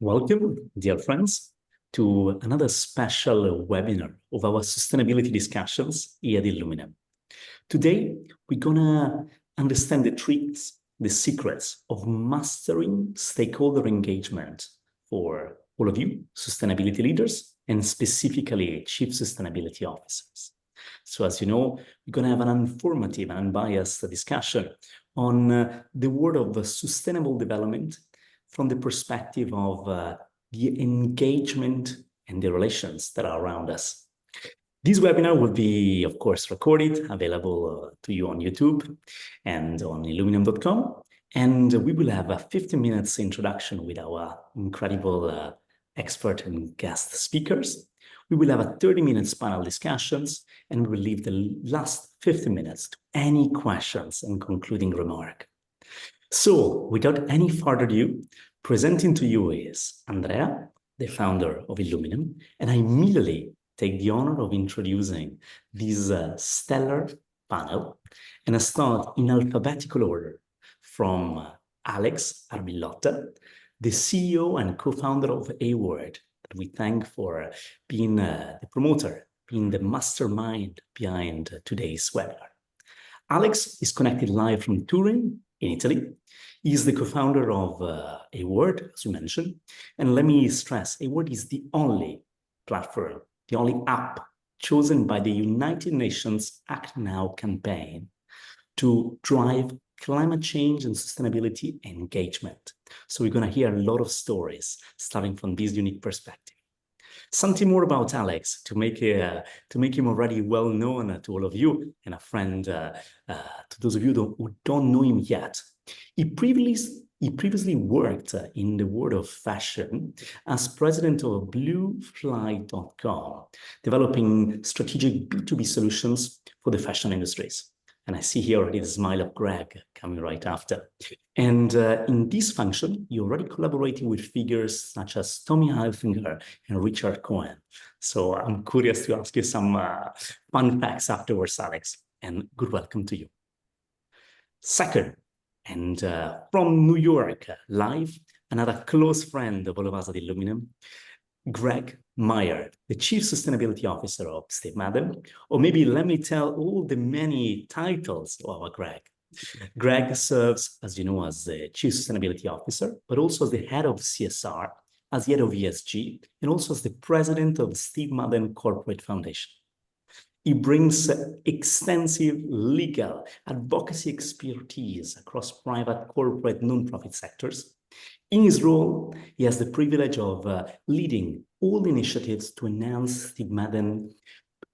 Welcome, dear friends, to another special webinar of our sustainability discussions here at Illuminem. Today, we're gonna understand the tricks, the secrets of mastering stakeholder engagement for all of you sustainability leaders and specifically chief sustainability officers. So as you know, we're gonna have an informative and unbiased discussion on the world of sustainable development from the perspective of the engagement and the relations that are around us. This webinar will be, of course, recorded, available to you on YouTube and on illuminem.com. And we will have a 15 minutes introduction with our incredible expert and guest speakers. We will have a 30 minutes panel discussions, and we will leave the last 15 minutes to any questions and concluding remark. So, without any further ado, presenting to you is Andrea, the founder of Illuminem, and I immediately take the honor of introducing this stellar panel, and I start in alphabetical order from Alex Arbillotta, the CEO and co-founder of AWorld, that we thank for being the promoter, being the mastermind behind today's webinar. Alex is connected live from Turin, in Italy. He is the co-founder of AWorld, as you mentioned. And let me stress, AWorld is the only platform, the only app chosen by the United Nations Act Now campaign to drive climate change and sustainability engagement. So we're going to hear a lot of stories starting from this unique perspective. Something more about Alex to make him already well known to all of you and a friend to those of you who don't know him yet. He previously worked in the world of fashion as president of bluefly.com, developing strategic B2B solutions for the fashion industries. And I see here already the smile of Greg coming right after. And in this function, you're already collaborating with figures such as Tommy Hilfiger and Richard Cohen. So I'm curious to ask you some fun facts afterwards, Alex, and good welcome to you. Second, and from New York, live, another close friend of all of us at Illuminem, Greg Meyer, the Chief Sustainability Officer of Steve Madden, or maybe let me tell all the many titles of our Greg. Greg serves, as you know, as the Chief Sustainability Officer, but also as the head of CSR, as the head of ESG, and also as the president of Steve Madden Corporate Foundation. He brings extensive legal advocacy expertise across private, corporate, nonprofit sectors. In his role, he has the privilege of leading all initiatives to enhance Steve Madden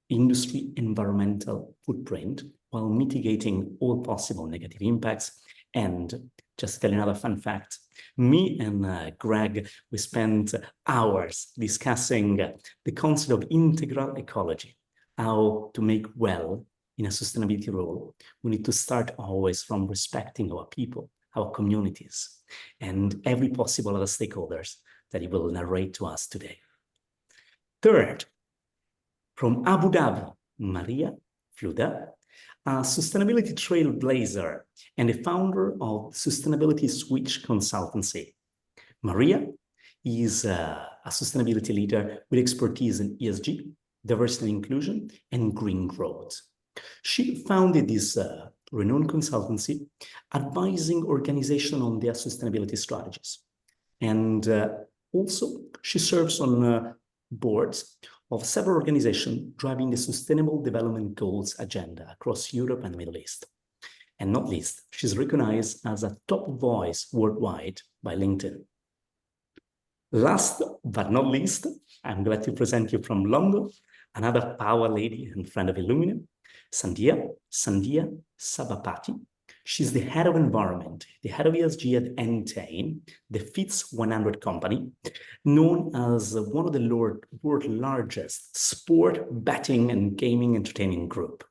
industry environmental footprint while mitigating all possible negative impacts. And just to tell you another fun fact, me and Greg, we spent hours discussing the concept of integral ecology, how to make well in a sustainability role. We need to start always from respecting our people, our communities, and every possible other stakeholders that he will narrate to us today. Third, from Abu Dhabi, Maria Fluda, a sustainability trailblazer and the founder of Sustainability Switch Consultancy. Maria is a sustainability leader with expertise in ESG, diversity and inclusion, and green growth. She founded this renowned consultancy, advising organizations on their sustainability strategies. And also, she serves on boards of several organizations driving the Sustainable Development Goals agenda across Europe and the Middle East. And not least, she's recognized as a top voice worldwide by LinkedIn. Last but not least, I'm glad to present you from London, another power lady and friend of Illuminem, Sandhya Sabapati. She's the head of environment, the head of ESG at Entain, the FTSE 100 company, known as one of the world's largest sport, betting, and gaming entertainment group.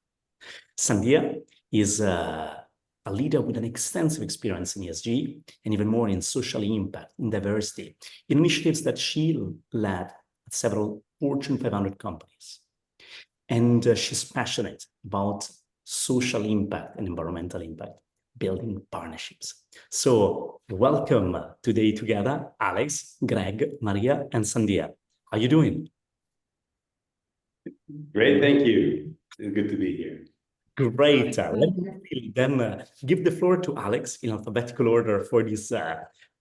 Sandhya is a leader with an extensive experience in ESG and even more in social impact, in diversity, in initiatives that she led at several Fortune 500 companies. And she's passionate about social impact and environmental impact. building partnerships. So welcome today together, Alex, Greg, Maria, and Sandia. How are you doing? Great, thank you. It's good to be here. Great. Let me then give the floor to Alex in alphabetical order for this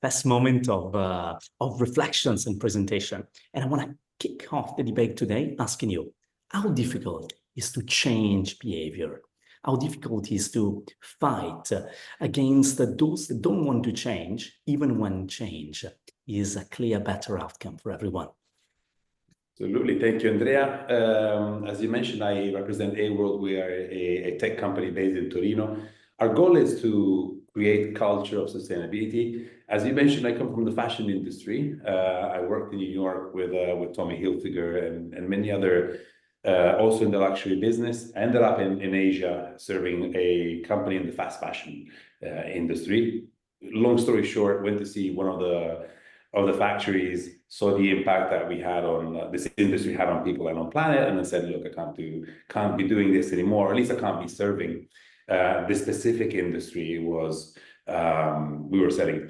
first moment of reflections and presentation. And I want to kick off the debate today asking you, how difficult is to change behavior? How difficult is to fight against those that don't want to change, even when change is a clear, better outcome for everyone? Absolutely. Thank you, Andrea. As you mentioned, I represent AWorld. We are a tech company based in Torino. Our goal is to create culture of sustainability. As you mentioned, I come from the fashion industry. I worked in New York with Tommy Hilfiger and many other, also in the luxury business. I ended up in Asia serving a company in the fast fashion industry. Long story short, went to see one of the factories, saw the impact that we had on this industry had on people and on planet, and I said, look, I can't be doing this anymore, or at least I can't be serving this specific industry. Was we were selling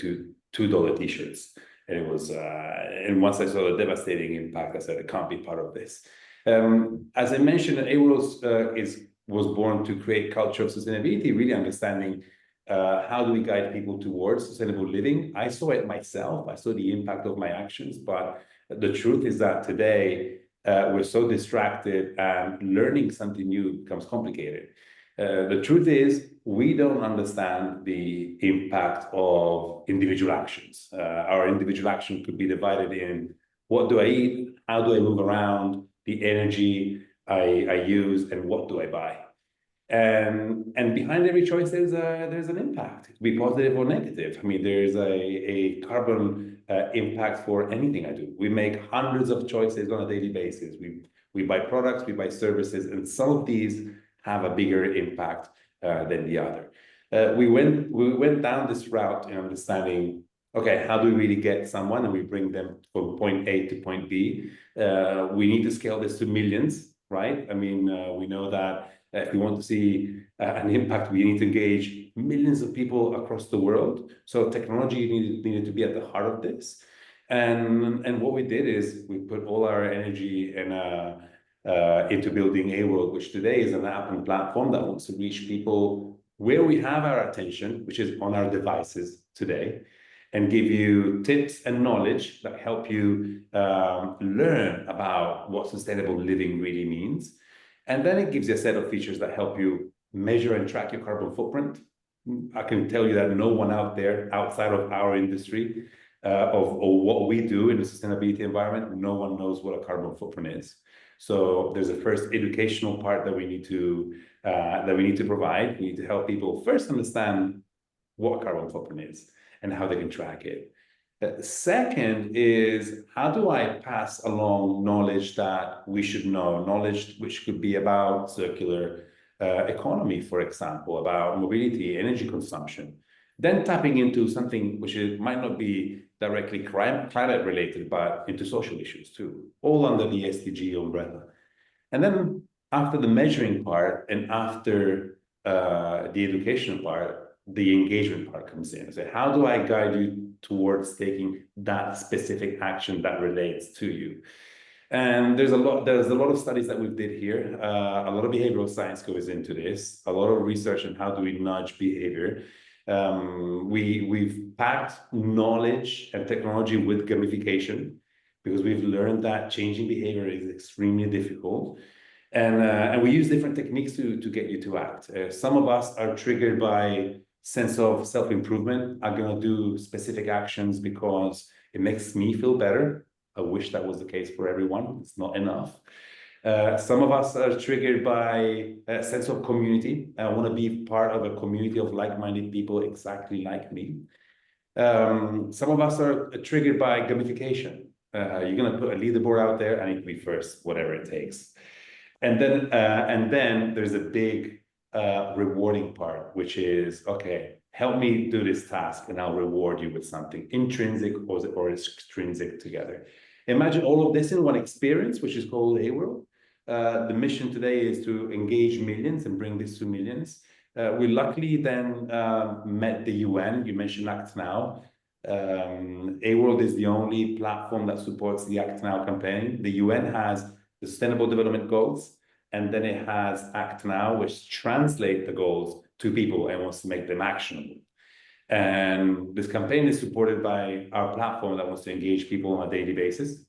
$2 t-shirts, and it was and once I saw the devastating impact, I said I can't be part of this. As I mentioned, AWorld was born to create culture of sustainability, really understanding how do we guide people towards sustainable living. I saw it myself. I saw the impact of my actions, but the truth is that today we're so distracted and learning something new becomes complicated. The truth is we don't understand the impact of individual actions. Our individual action could be divided in what do I eat, how do I move around, the energy I use, and what do I buy. And behind every choice, there's an impact. It could be positive or negative. I mean, there's a carbon impact for anything I do. We make hundreds of choices on a daily basis. We buy products, we buy services, and some of these have a bigger impact than the other. We went down this route in understanding, okay, how do we really get someone and we bring them from point A to point B? We need to scale this to millions, right? I mean, we know that if we want to see an impact, we need to engage millions of people across the world. So technology needed to be at the heart of this. And what we did is we put all our energy into building AWorld, which today is an app and platform that wants to reach people where we have our attention, which is on our devices today, and give you tips and knowledge that help you learn about what sustainable living really means. And then it gives you a set of features that help you measure and track your carbon footprint. I can tell you that no one out there outside of our industry of what we do in the sustainability environment, no one knows what a carbon footprint is. So there's a first educational part that we need to provide. We need to help people first understand what a carbon footprint is and how they can track it. Second is, how do I pass along knowledge that we should know, knowledge which could be about circular economy, for example, about mobility, energy consumption, then tapping into something which might not be directly climate related, but into social issues too, all under the SDG umbrella. And then after the measuring part and after the education part, the engagement part comes in. So how do I guide you towards taking that specific action that relates to you? And there's a lot of studies that we did here. A lot of behavioral science goes into this, a lot of research on how do we nudge behavior. We've packed knowledge and technology with gamification because we've learned that changing behavior is extremely difficult. And we use different techniques to get you to act. Some of us are triggered by sense of self-improvement. I'm going to do specific actions because it makes me feel better. I wish that was the case for everyone. It's not enough. Some of us are triggered by a sense of community. I want to be part of a community of like-minded people exactly like me. Some of us are triggered by gamification. You're going to put a leaderboard out there. I need to be first, whatever it takes. And then there's a big rewarding part, which is, okay, help me do this task and I'll reward you with something intrinsic or extrinsic together. Imagine all of this in one experience, which is called AWorld. The mission today is to engage millions and bring this to millions. We luckily then met the UN. You mentioned Act Now. AWorld is the only platform that supports the Act Now campaign. The UN has the Sustainable Development Goals, and then it has Act Now, which translates the goals to people and wants to make them actionable. And this campaign is supported by our platform that wants to engage people on a daily basis.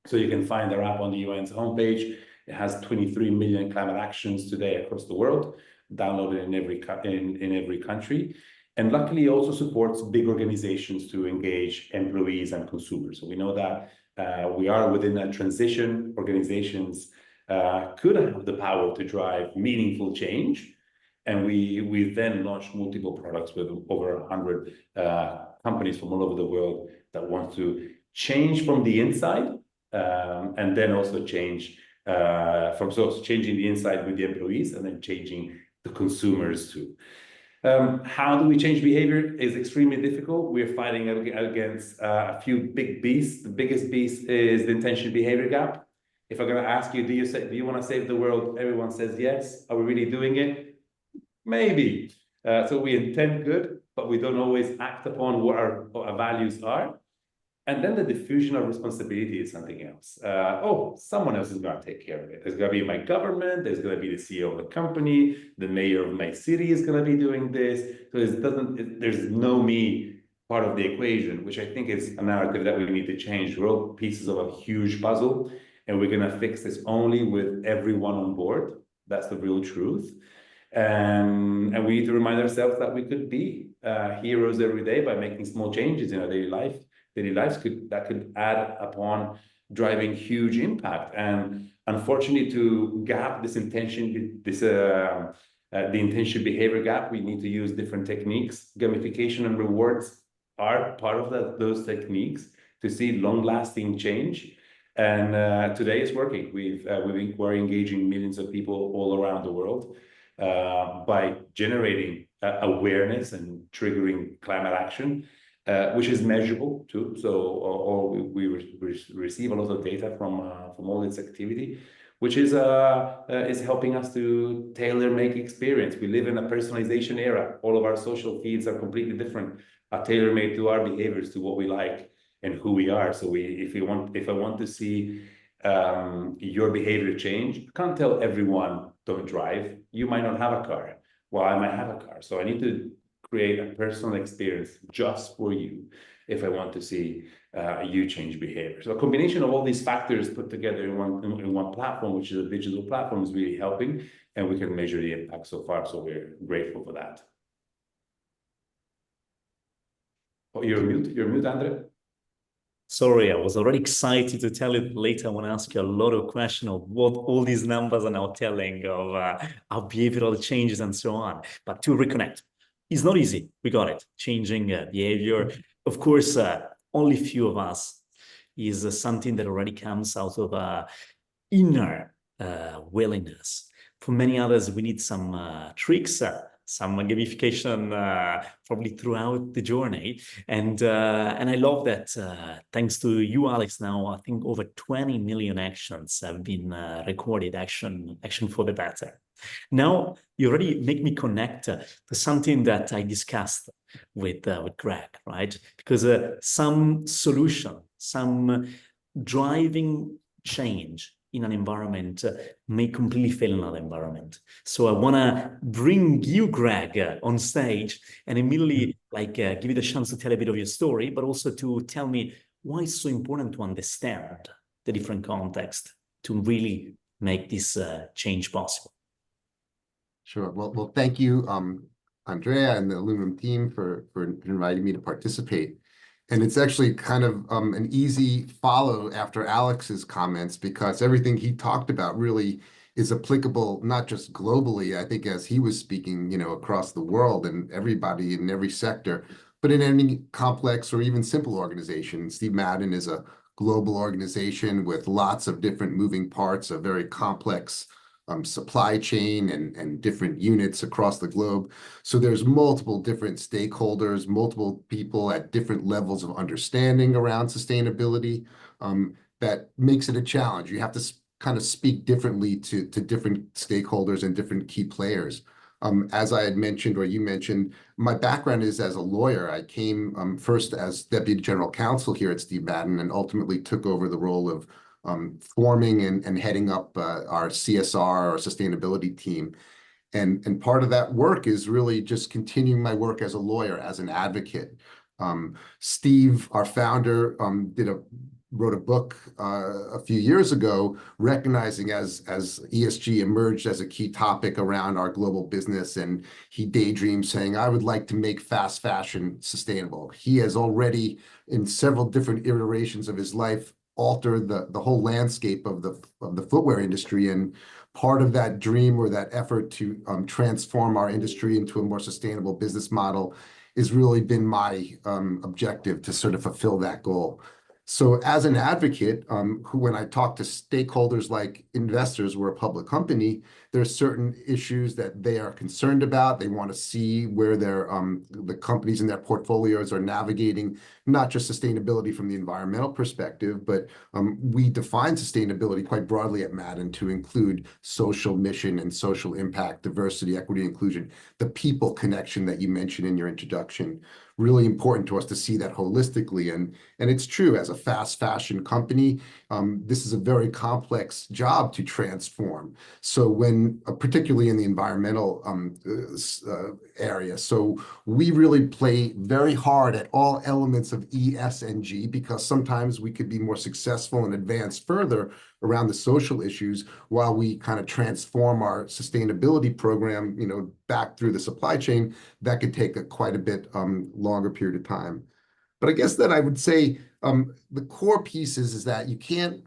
So you can find our app on the UN's homepage. It has 23 million climate actions today across the world, downloaded in every country. And luckily, it also supports big organizations to engage employees and consumers. So we know that we are within a transition. Organizations could have the power to drive meaningful change. And we then launched multiple products with over 100 companies from all over the world that want to change from the inside, and then also change changing the inside with the employees and then changing the consumers too. How do we change behavior is extremely difficult. We're fighting against a few big beasts. The biggest beast is the intention behavior gap. If I'm going to ask you, do you want to save the world? Everyone says yes. Are we really doing it? Maybe. So we intend good, but we don't always act upon what our values are. And then the diffusion of responsibility is something else. Someone else is going to take care of it. There's going to be my government. There's going to be the CEO of the company. The mayor of my city is going to be doing this. So there's no me part of the equation, which I think is a narrative that we need to change. We're all pieces of a huge puzzle, and we're going to fix this only with everyone on board. That's the real truth. And we need to remind ourselves that we could be heroes every day by making small changes in our daily lives could add upon driving huge impact. And unfortunately, to gap this intention, the intention behavior gap, we need to use different techniques. Gamification and rewards are part of those techniques to see long-lasting change. And today it's working. We're engaging millions of people all around the world by generating awareness and triggering climate action. Which is measurable too. So we receive a lot of data from all this activity, which is helping us to tailor-make experience. We live in a personalization era. All of our social feeds are completely different, are tailor-made to our behaviors, to what we like and who we are. So if I want to see your behavior change, I can't tell everyone don't drive. You might not have a car. Well, I might have a car. So I need to create a personal experience just for you if I want to see you change behavior. So a combination of all these factors put together in one platform, which is a digital platform, is really helping, and we can measure the impact so far. So we're grateful for that. Oh, you're mute, Andre. Sorry, I was already excited to tell it later. I want to ask you a lot of questions of what all these numbers are now telling of our behavioral changes and so on. But to reconnect, it's not easy. We got it. Changing behavior. Of course, only few of us is something that already comes out of inner willingness. For many others, we need some tricks, some gamification probably throughout the journey. And I love that thanks to you, Alex, now I think over 20 million actions have been recorded, action for the better. Now, you already make me connect to something that I discussed with Greg, right? Because some solution, some driving change in an environment may completely fail in another environment. So I want to bring you, Greg, on stage and immediately give you the chance to tell a bit of your story, but also to tell me why it's so important to understand the different context to really make this change possible. Sure. Well, thank you, Andrea and the illuminem team for inviting me to participate. And it's actually kind of an easy follow after Alex's comments, because everything he talked about really is applicable, not just globally, I think, as he was speaking, across the world and everybody in every sector, but in any complex or even simple organization. Steve Madden is a global organization with lots of different moving parts, a very complex supply chain and different units across the globe. So there's multiple different stakeholders, multiple people at different levels of understanding around sustainability. That makes it a challenge. You have to kind of speak differently to different stakeholders and different key players. As I had mentioned, or you mentioned, my background is as a lawyer. I came first as Deputy General Counsel here at Steve Madden and ultimately took over the role of forming and heading up our CSR, our sustainability team. And part of that work is really just continuing my work as a lawyer, as an advocate. Steve, our founder, wrote a book a few years ago, recognizing as ESG emerged as a key topic around our global business, and he daydreamed saying, "I would like to make fast fashion sustainable." He has already, in several different iterations of his life, altered the whole landscape of the footwear industry, and part of that dream or that effort to transform our industry into a more sustainable business model has really been my objective to sort of fulfill that goal. So as an advocate, when I talk to stakeholders like investors, we're a public company, there are certain issues that they are concerned about. They want to see where the companies in their portfolios are navigating, not just sustainability from the environmental perspective, but we define sustainability quite broadly at Madden to include social mission and social impact, diversity, equity, inclusion, the people connection that you mentioned in your introduction. Really important to us to see that holistically. And it's true, as a fast fashion company, this is a very complex job to transform. So when, particularly in the environmental area, so we really play very hard at all elements of E, S, and G, because sometimes we could be more successful and advance further around the social issues while we kind of transform our sustainability program, back through the supply chain. That could take quite a bit longer period of time. But I guess that I would say the core piece is that you can't,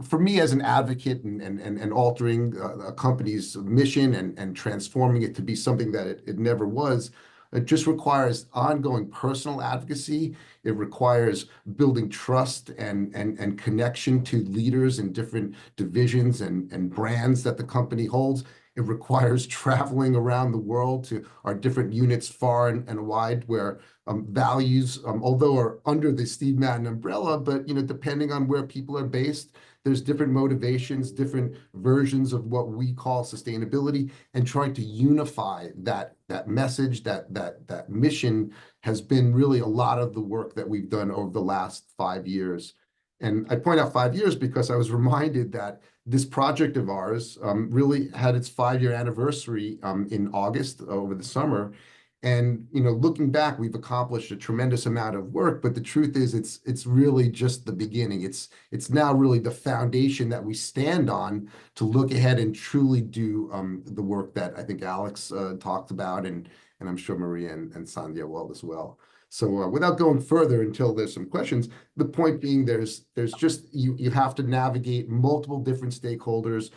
for me as an advocate and altering a company's mission and transforming it to be something that it never was, it just requires ongoing personal advocacy. It requires building trust and connection to leaders in different divisions and brands that the company holds. It requires traveling around the world to our different units far and wide, where values, although are under the Steve Madden umbrella, but depending on where people are based, there's different motivations, different versions of what we call sustainability, and trying to unify that message, that mission has been really a lot of the work that we've done over the last 5 years. And I point out 5 years because I was reminded that this project of ours really had its 5-year anniversary in August over the summer. And looking back, we've accomplished a tremendous amount of work, but the truth is it's really just the beginning. It's now really the foundation that we stand on to look ahead and truly do the work that I think Alex talked about, and I'm sure Maria and Sandhya will as well. So without going further until there's some questions, the point being there's just, you have to navigate multiple different stakeholders.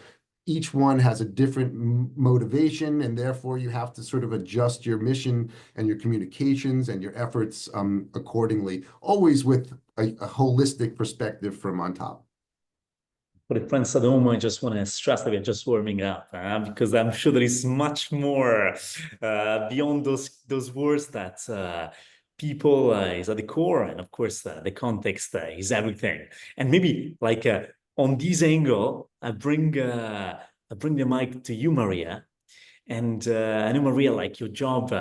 Each one has a different motivation, and therefore you have to sort of adjust your mission and your communications and your efforts accordingly, always with a holistic perspective from on top. For the friends at home, I just want to stress that we're just warming up, because I'm sure there is much more beyond those words that people is at the core, and of course the context is everything. And maybe like on this angle, I bring the mic to you, Maria. And I know, Maria, like your job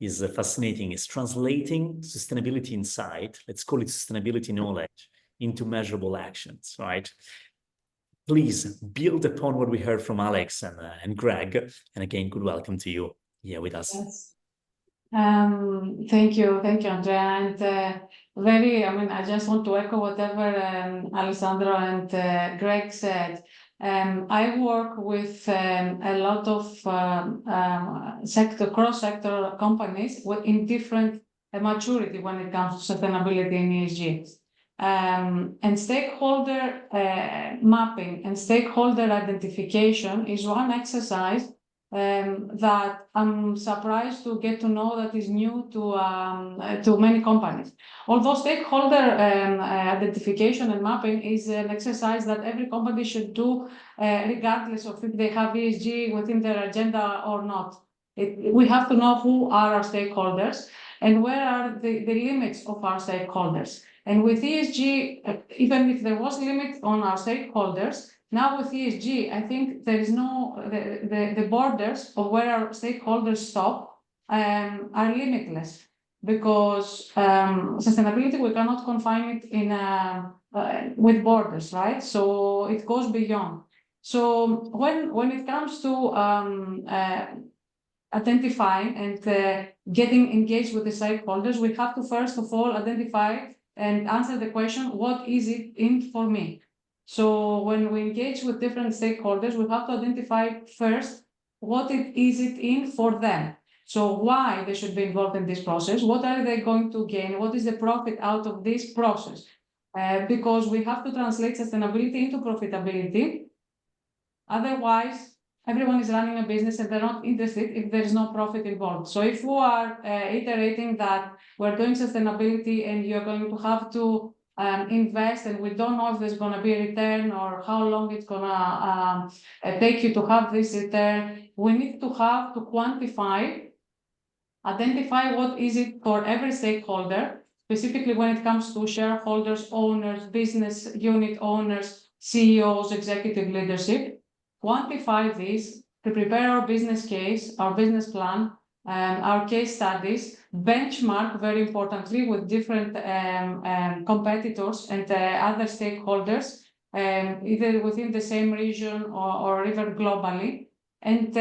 is fascinating. It's translating sustainability insight, let's call it sustainability knowledge, into measurable actions, right? Please build upon what we heard from Alex and Greg. And again, good welcome to you here with us. Yes. Thank you, Andrea. And I just want to echo whatever Alessandro and Greg said. I work with a lot of cross-sector companies in different maturity when it comes to sustainability and ESG. And stakeholder mapping and stakeholder identification is one exercise that I'm surprised to get to know that is new to many companies. Although stakeholder identification and mapping is an exercise that every company should do, regardless of if they have ESG within their agenda or not. We have to know who are our stakeholders and where are the limits of our stakeholders. And with ESG, even if there was a limit on our stakeholders, now with ESG, I think there is no, the borders of where our stakeholders stop are limitless, because sustainability, we cannot confine it in with borders, right? So it goes beyond. So when it comes to identifying and getting engaged with the stakeholders, we have to first of all identify and answer the question, what is it in for me? So when we engage with different stakeholders, we have to identify first what is it in for them. So why they should be involved in this process, what are they going to gain, what is the profit out of this process? Because we have to translate sustainability into profitability. Otherwise, everyone is running a business and they're not interested if there is no profit involved. So if we are iterating that we're doing sustainability and you're going to have to invest, and we don't know if there's going to be a return or how long it's going to take you to have this return, we need to have to quantify, identify what is it for every stakeholder, specifically when it comes to shareholders, owners, business unit owners, CEOs, executive leadership. Quantify this to prepare our business case, our business plan, our case studies, benchmark very importantly with different competitors and other stakeholders, either within the same region or even globally, and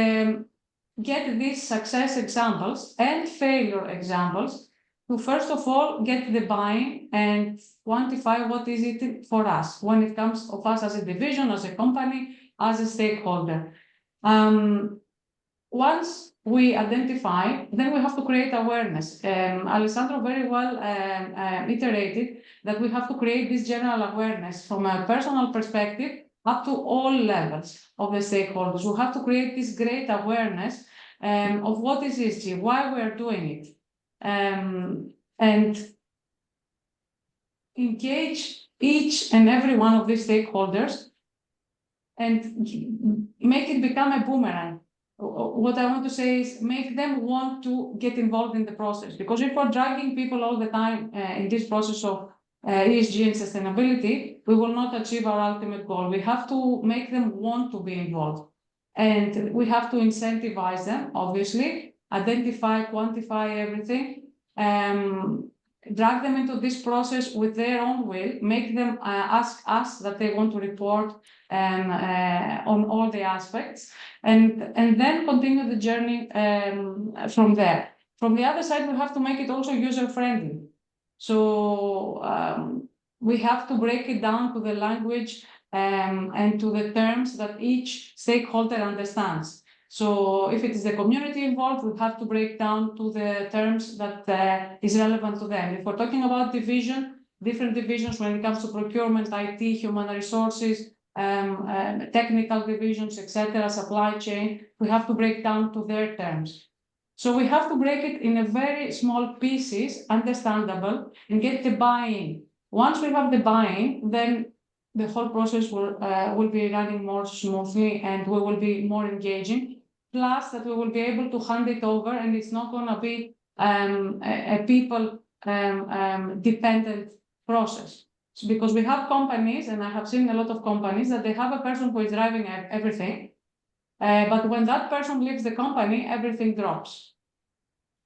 get these success examples and failure examples to first of all get the buy-in and quantify what is it for us when it comes of us as a division, as a company, as a stakeholder. Once we identify, then we have to create awareness. Alessandro very well iterated that we have to create this general awareness from a personal perspective up to all levels of the stakeholders. We have to create this great awareness of what is ESG, why we are doing it, and engage each and every one of these stakeholders and make it become a boomerang. What I want to say is make them want to get involved in the process, because if we're dragging people all the time in this process of ESG and sustainability, we will not achieve our ultimate goal. We have to make them want to be involved, and we have to incentivize them, obviously, identify, quantify everything, drag them into this process with their own will, make them ask us that they want to report on all the aspects, and then continue the journey from there. From the other side, we have to make it also user-friendly. So we have to break it down to the language and to the terms that each stakeholder understands. So if it is the community involved, we have to break down to the terms that is relevant to them. If we're talking about division, different divisions when it comes to procurement, IT, human resources, technical divisions, etc., supply chain, we have to break down to their terms. So we have to break it in a very small pieces, understandable, and get the buy-in. Once we have the buy-in, then the whole process will be running more smoothly and we will be more engaging. Plus that we will be able to hand it over, and it's not going to be a people dependent process. So because we have companies, and I have seen a lot of companies, that they have a person who is driving everything, but when that person leaves the company, everything drops.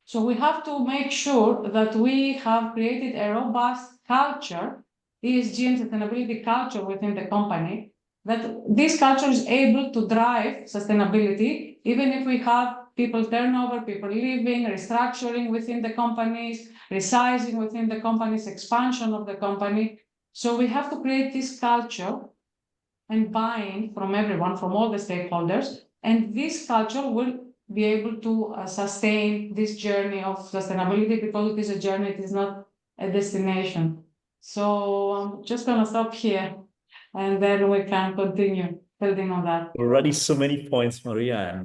So we have to make sure that we have created a robust culture, ESG and sustainability culture within the company, that this culture is able to drive sustainability, even if we have people turnover, people leaving, restructuring within the companies, resizing within the companies, expansion of the company. So we have to create this culture and buy-in from everyone, from all the stakeholders, and this culture will be able to sustain this journey of sustainability, because it is a journey, it is not a destination. So I'm just going to stop here, and then we can continue building on that. Already so many points, Maria,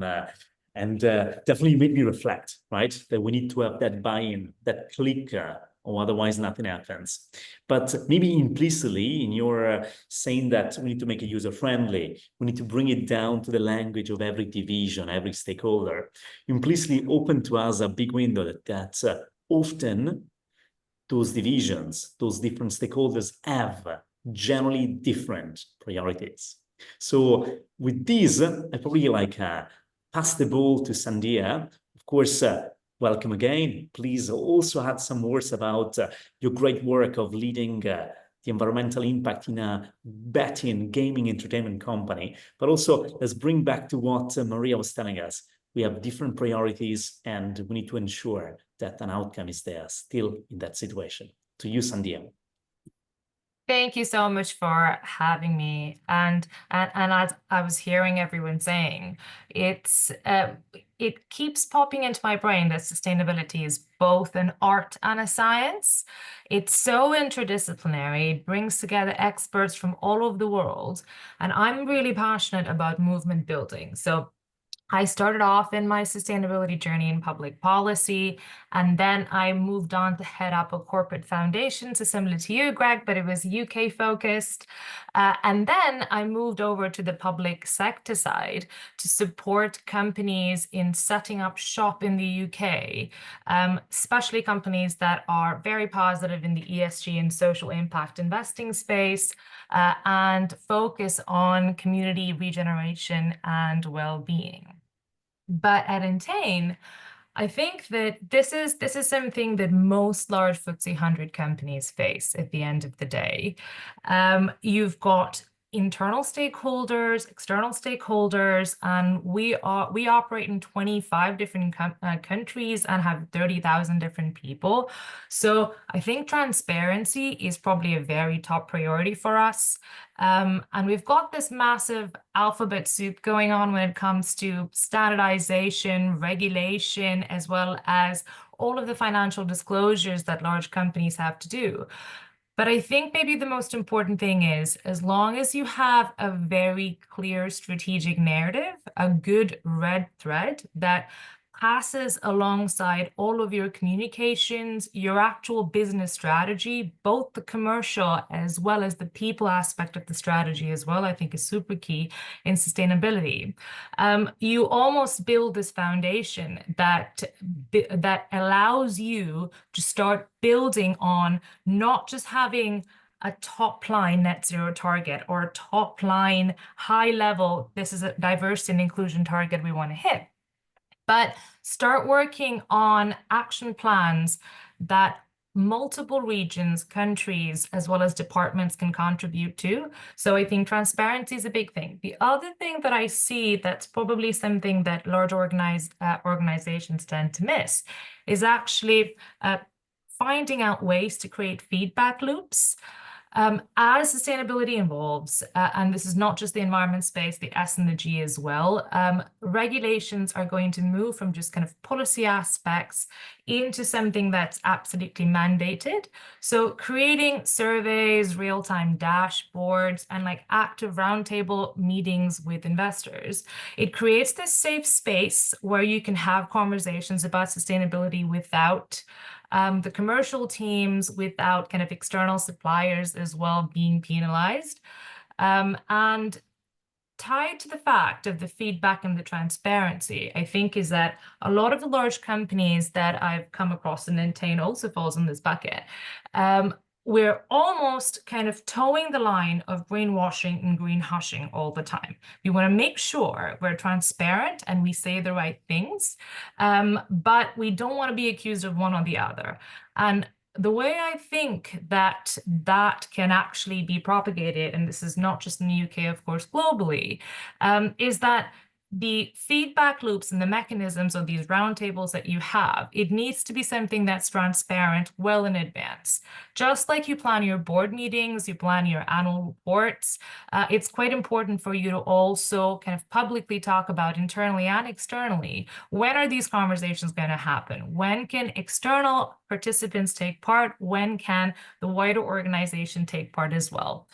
and definitely made me reflect, right? That we need to have that buy-in, that clicker, or otherwise nothing happens. But maybe implicitly in your saying that we need to make it user-friendly, we need to bring it down to the language of every division, every stakeholder, implicitly open to us a big window that often those divisions, those different stakeholders have generally different priorities. So with this, I probably pass the ball to Sandia. Of course, welcome again. Please also add some words about your great work of leading the environmental impact in a betting, gaming, entertainment company. But also, let's bring back to what Maria was telling us. We have different priorities, and we need to ensure that an outcome is there still in that situation. To you, Sandia. Thank you so much for having me. And as I was hearing everyone saying, it keeps popping into my brain that sustainability is both an art and a science. It's so interdisciplinary, it brings together experts from all over the world. And I'm really passionate about movement building. So I started off in my sustainability journey in public policy, and then I moved on to head up a corporate foundation, so similar to you, Greg, but it was UK focused. And then I moved over to the public sector side to support companies in setting up shop in the UK, especially companies that are very positive in the ESG and social impact investing space, and focus on community regeneration and well-being. But at Entain, I think that this is something that most large FTSE 100 companies face at the end of the day. You've got internal stakeholders, external stakeholders, and we operate in 25 different countries and have 30,000 different people. So I think transparency is probably a very top priority for us. And we've got this massive alphabet soup going on when it comes to standardization, regulation, as well as all of the financial disclosures that large companies have to do. But I think maybe the most important thing is, as long as you have a very clear strategic narrative, a good red thread that passes alongside all of your communications, your actual business strategy, both the commercial as well as the people aspect of the strategy as well, I think is super key in sustainability. You almost build this foundation that allows you to start building on not just having a top line net zero target or a top line high level, this is a diversity and inclusion target we want to hit, but start working on action plans that multiple regions, countries, as well as departments can contribute to. So I think transparency is a big thing. The other thing that I see that's probably something that large organizations tend to miss is actually finding out ways to create feedback loops. As sustainability evolves, and this is not just the environment space, the S and the G as well, regulations are going to move from just kind of policy aspects into something that's absolutely mandated. So creating surveys, real-time dashboards, and like active roundtable meetings with investors, it creates this safe space where you can have conversations about sustainability without the commercial teams, without kind of external suppliers as well being penalized. And tied to the fact of the feedback and the transparency, I think, is that a lot of the large companies that I've come across, and Entain also falls in this bucket, we're almost kind of towing the line of greenwashing and greenhushing all the time. We want to make sure we're transparent and we say the right things, but we don't want to be accused of one or the other. And the way I think that that can actually be propagated, and this is not just in the UK, of course, globally, is that the feedback loops and the mechanisms of these roundtables that you have, it needs to be something that's transparent well in advance. Just like you plan your board meetings, you plan your annual reports, it's quite important for you to also kind of publicly talk about internally and externally, when are these conversations going to happen? When can external participants take part? When can the wider organization take part as well?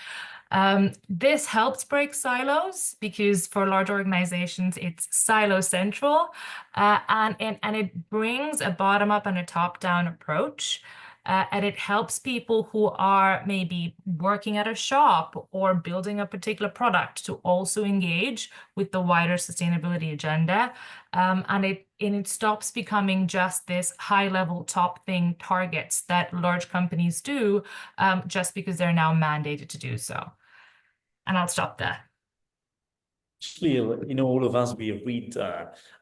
This helps break silos, because for large organizations, it's silo central, and it brings a bottom up and a top down approach. And it helps people who are maybe working at a shop or building a particular product to also engage with the wider sustainability agenda. And it it stops becoming just this high-level top thing targets that large companies do just because they're now mandated to do so. And I'll stop there. Actually, all of us, we read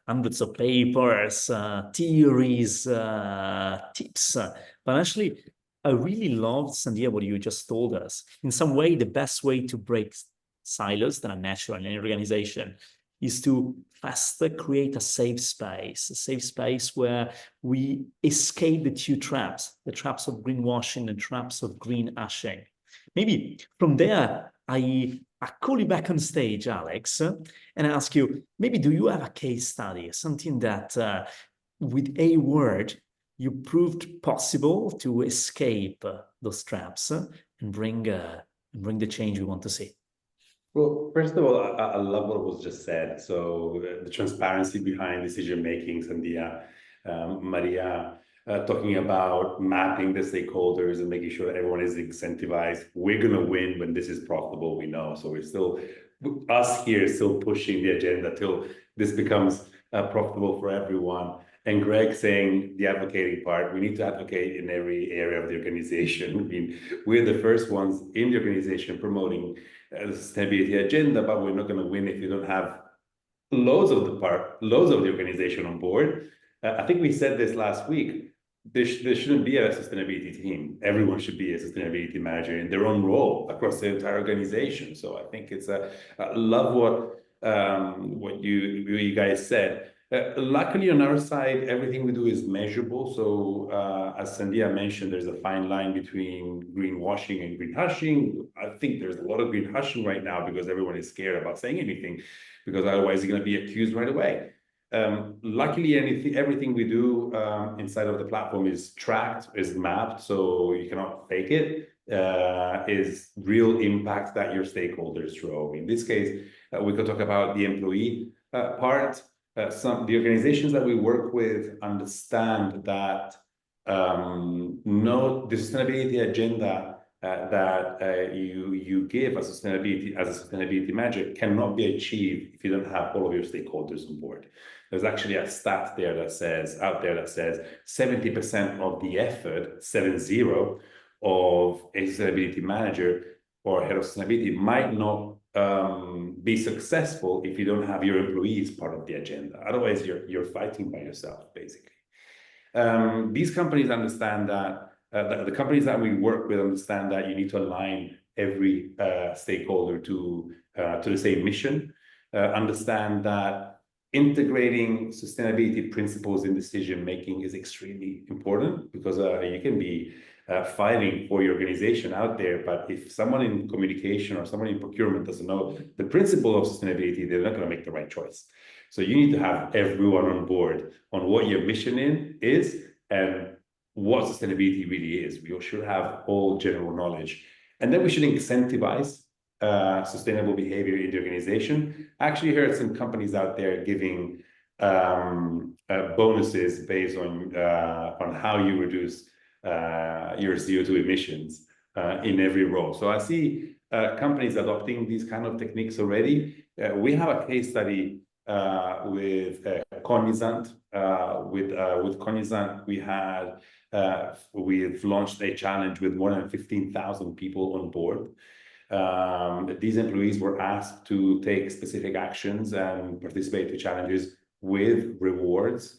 hundreds of papers, theories, tips, but actually, I really love, Sandia, what you just told us. In some way, the best way to break silos that are natural in an organization is to first create a safe space where we escape the two traps, the traps of greenwashing and traps of greenwashing. Maybe from there, I call you back on stage, Alex, and I ask you, maybe do you have a case study, something that with AWorld, you proved possible to escape those traps and bring the change we want to see? Well, first of all, I love what was just said. So the transparency behind decision-making, Sandia, Maria, talking about mapping the stakeholders and making sure that everyone is incentivized. We're going to win when this is profitable, we know. So we're still, us here, still pushing the agenda till this becomes profitable for everyone. And Greg saying the advocating part, we need to advocate in every area of the organization. I mean, we're the first ones in the organization promoting the sustainability agenda, but we're not going to win if you don't have loads of the organization on board. I think we said this last week. There shouldn't be a sustainability team. Everyone should be a sustainability manager in their own role across the entire organization. So I think it's I love what you guys said. Luckily, on our side, everything we do is measurable. So as Sandia mentioned, there's a fine line between greenwashing and greenhushing. I think there's a lot of greenhushing right now because everyone is scared about saying anything, because otherwise you're going to be accused right away. Luckily, everything we do inside of the platform is tracked, is mapped, so you cannot fake it. Is real impact that your stakeholders show. In this case, we could talk about the employee part. The organizations that we work with understand that the sustainability agenda that you give as a sustainability manager cannot be achieved if you don't have all of your stakeholders on board. There's actually a stat there that says 70% of the effort, 70, of a sustainability manager or head of sustainability might not be successful if you don't have your employees part of the agenda. Otherwise, you're fighting by yourself, basically. These companies understand that, the companies that we work with understand that you need to align every stakeholder to the same mission. Understand that integrating sustainability principles in decision-making is extremely important, because you can be fighting for your organization out there, but if someone in communication or someone in procurement doesn't know the principle of sustainability, they're not going to make the right choice. So you need to have everyone on board on what your mission is and what sustainability really is. We should have all general knowledge, and then we should incentivize sustainable behavior in the organization. I actually heard some companies out there giving bonuses based on how you reduce your CO2 emissions in every role. So I see companies adopting these kind of techniques already. We have a case study with Cognizant. With Cognizant, we've launched a challenge with more than 15,000 people on board. These employees were asked to take specific actions and participate in challenges with rewards.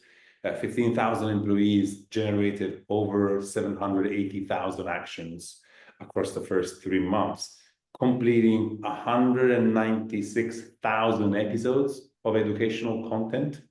15,000 employees generated over 780,000 actions across the first 3 months, completing 196,000 episodes of educational content.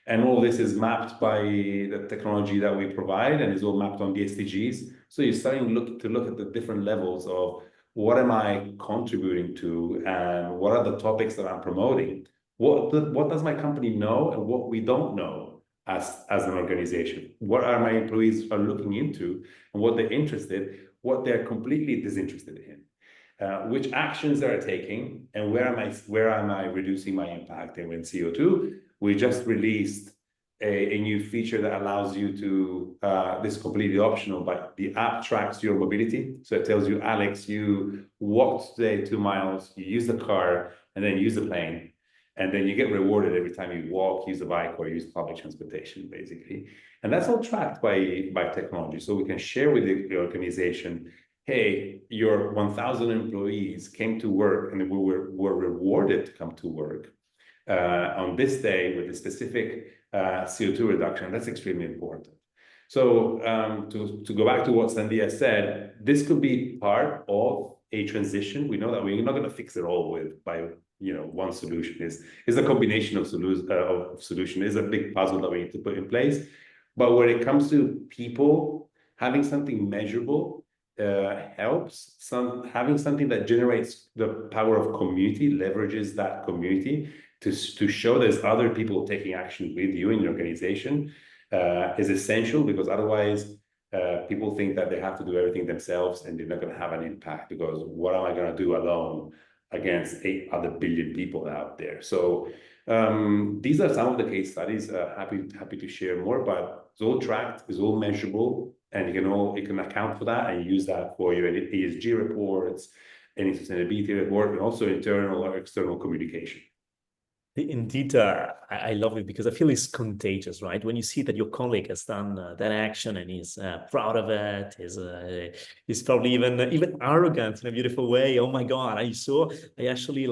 And all this is mapped by the technology that we provide, and is all mapped on the SDGs. So you're starting to look at the different levels of what am I contributing to, and what are the topics that I'm promoting? What does my company know and what we don't know as an organization? What are my employees are looking into, and what they're interested, what they're completely disinterested in? Which actions they're taking, and where am I reducing my impact in CO2? We just released a new feature that allows you to, this is completely optional, but the app tracks your mobility. So it tells you, Alex, you walked today 2 miles, you use the car, and then use the plane. And then you get rewarded every time you walk, use a bike, or use public transportation, basically. And that's all tracked by technology. So we can share with the organization, hey, your 1,000 employees came to work and were rewarded to come to work on this day with a specific CO2 reduction. That's extremely important. So to go back to what Sandia said, this could be part of a transition. We know that we're not going to fix it all by one solution. Is a combination of solution. Is a big puzzle that we need to put in place. But when it comes to people, having something measurable helps. Having something that generates the power of community, leverages that community to show there's other people taking action with you in your organization is essential, because otherwise people think that they have to do everything themselves and they're not going to have an impact, because what am I going to do alone against 8 other billion people out there? So these are some of the case studies. Happy to share more, but it's all tracked, it's all measurable, and you can account for that and use that for your ESG reports, any sustainability report, and also internal or external communication. Indeed, I love it because I feel it's contagious, right? When you see that your colleague has done that action and he's proud of it, he's probably even arrogant in a beautiful way. Oh my God, I actually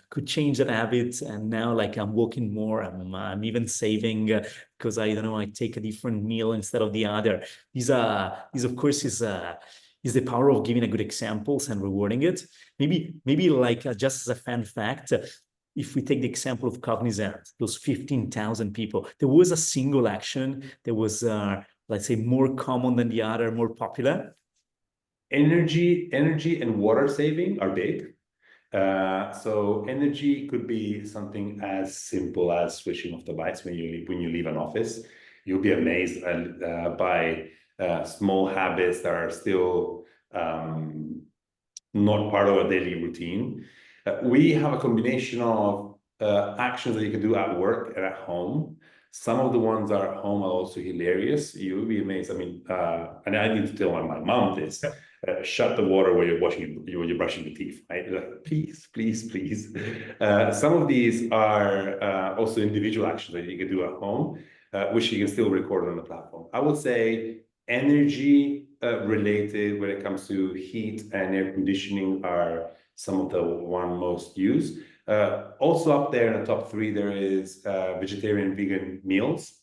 could change that habit, and now I'm walking more. I'm even saving because I don't know, I take a different meal instead of the other. These of course is the power of giving a good examples and rewarding it. Maybe just as a fun fact. If we take the example of Cognizant, those 15,000 people, there was a single action that was, let's say, more common than the other, more popular. Energy and water saving are big. So energy could be something as simple as switching off the lights when you leave an office. You'll be amazed by small habits that are still not part of a daily routine. We have a combination of actions that you can do at work and at home. Some of the ones are at home are also hilarious. You'll be amazed. I mean, and I need to tell my mom this. Shut the water when you're brushing your teeth, right? Like, please. Some of these are also individual actions that you can do at home, which you can still record on the platform. I would say energy related when it comes to heat and air conditioning are some of the most used. Also up there in the top 3, there is vegetarian, vegan meals.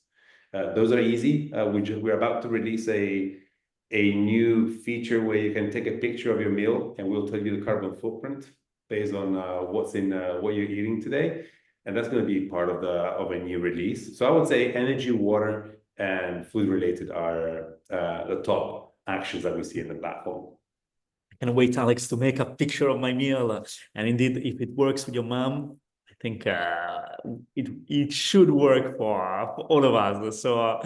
Those are easy. We're about to release a new feature where you can take a picture of your meal and we'll tell you the carbon footprint based on what you're eating today. And that's going to be part of a new release. So I would say energy, water, and food related are the top actions that we see in the platform. I can't wait, Alex, to make a picture of my meal. And indeed, if it works with your mom, I think it should work for all of us. So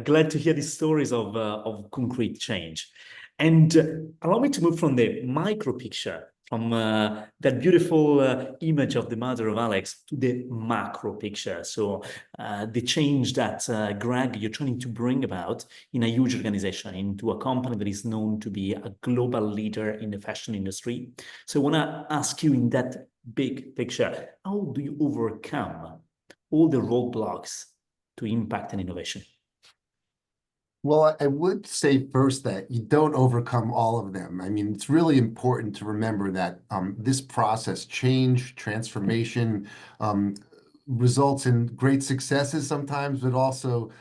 glad to hear these stories of concrete change. And allow me to move from the micro picture, from that beautiful image of the mother of Alex, to the macro picture. So the change that, Greg, you're trying to bring about in a huge organization, into a company that is known to be a global leader in the fashion industry. So I want to ask you, in that big picture, how do you overcome all the roadblocks to impact and innovation? Well, I would say first that you don't overcome all of them. I mean, it's really important to remember that this process, change, transformation, results in great successes sometimes, but also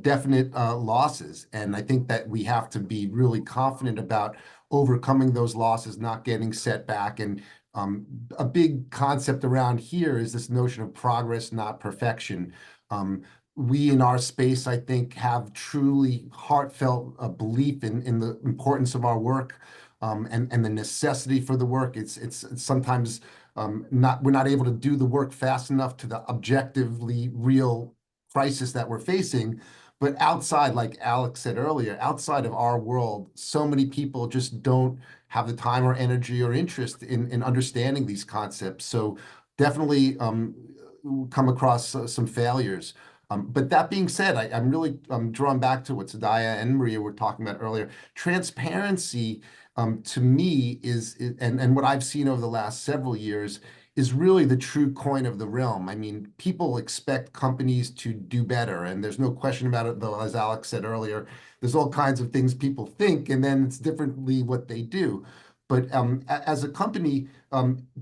definite losses. And I think that we have to be really confident about overcoming those losses, not getting set back. And a big concept around here is this notion of progress, not perfection. We in our space, I think, have truly heartfelt belief in the importance of our work and the necessity for the work. It's sometimes we're not able to do the work fast enough to the objectively real crisis that we're facing. But outside, like Alex said earlier, outside of our world, so many people just don't have the time or energy or interest in understanding these concepts. So definitely come across some failures. But that being said, I'm really drawn back to what Sadaya and Maria were talking about earlier. Transparency, to me, and what I've seen over the last several years is really the true coin of the realm. I mean, people expect companies to do better, and there's no question about it, though, as Alex said earlier, there's all kinds of things people think, and then it's differently what they do. But as a company,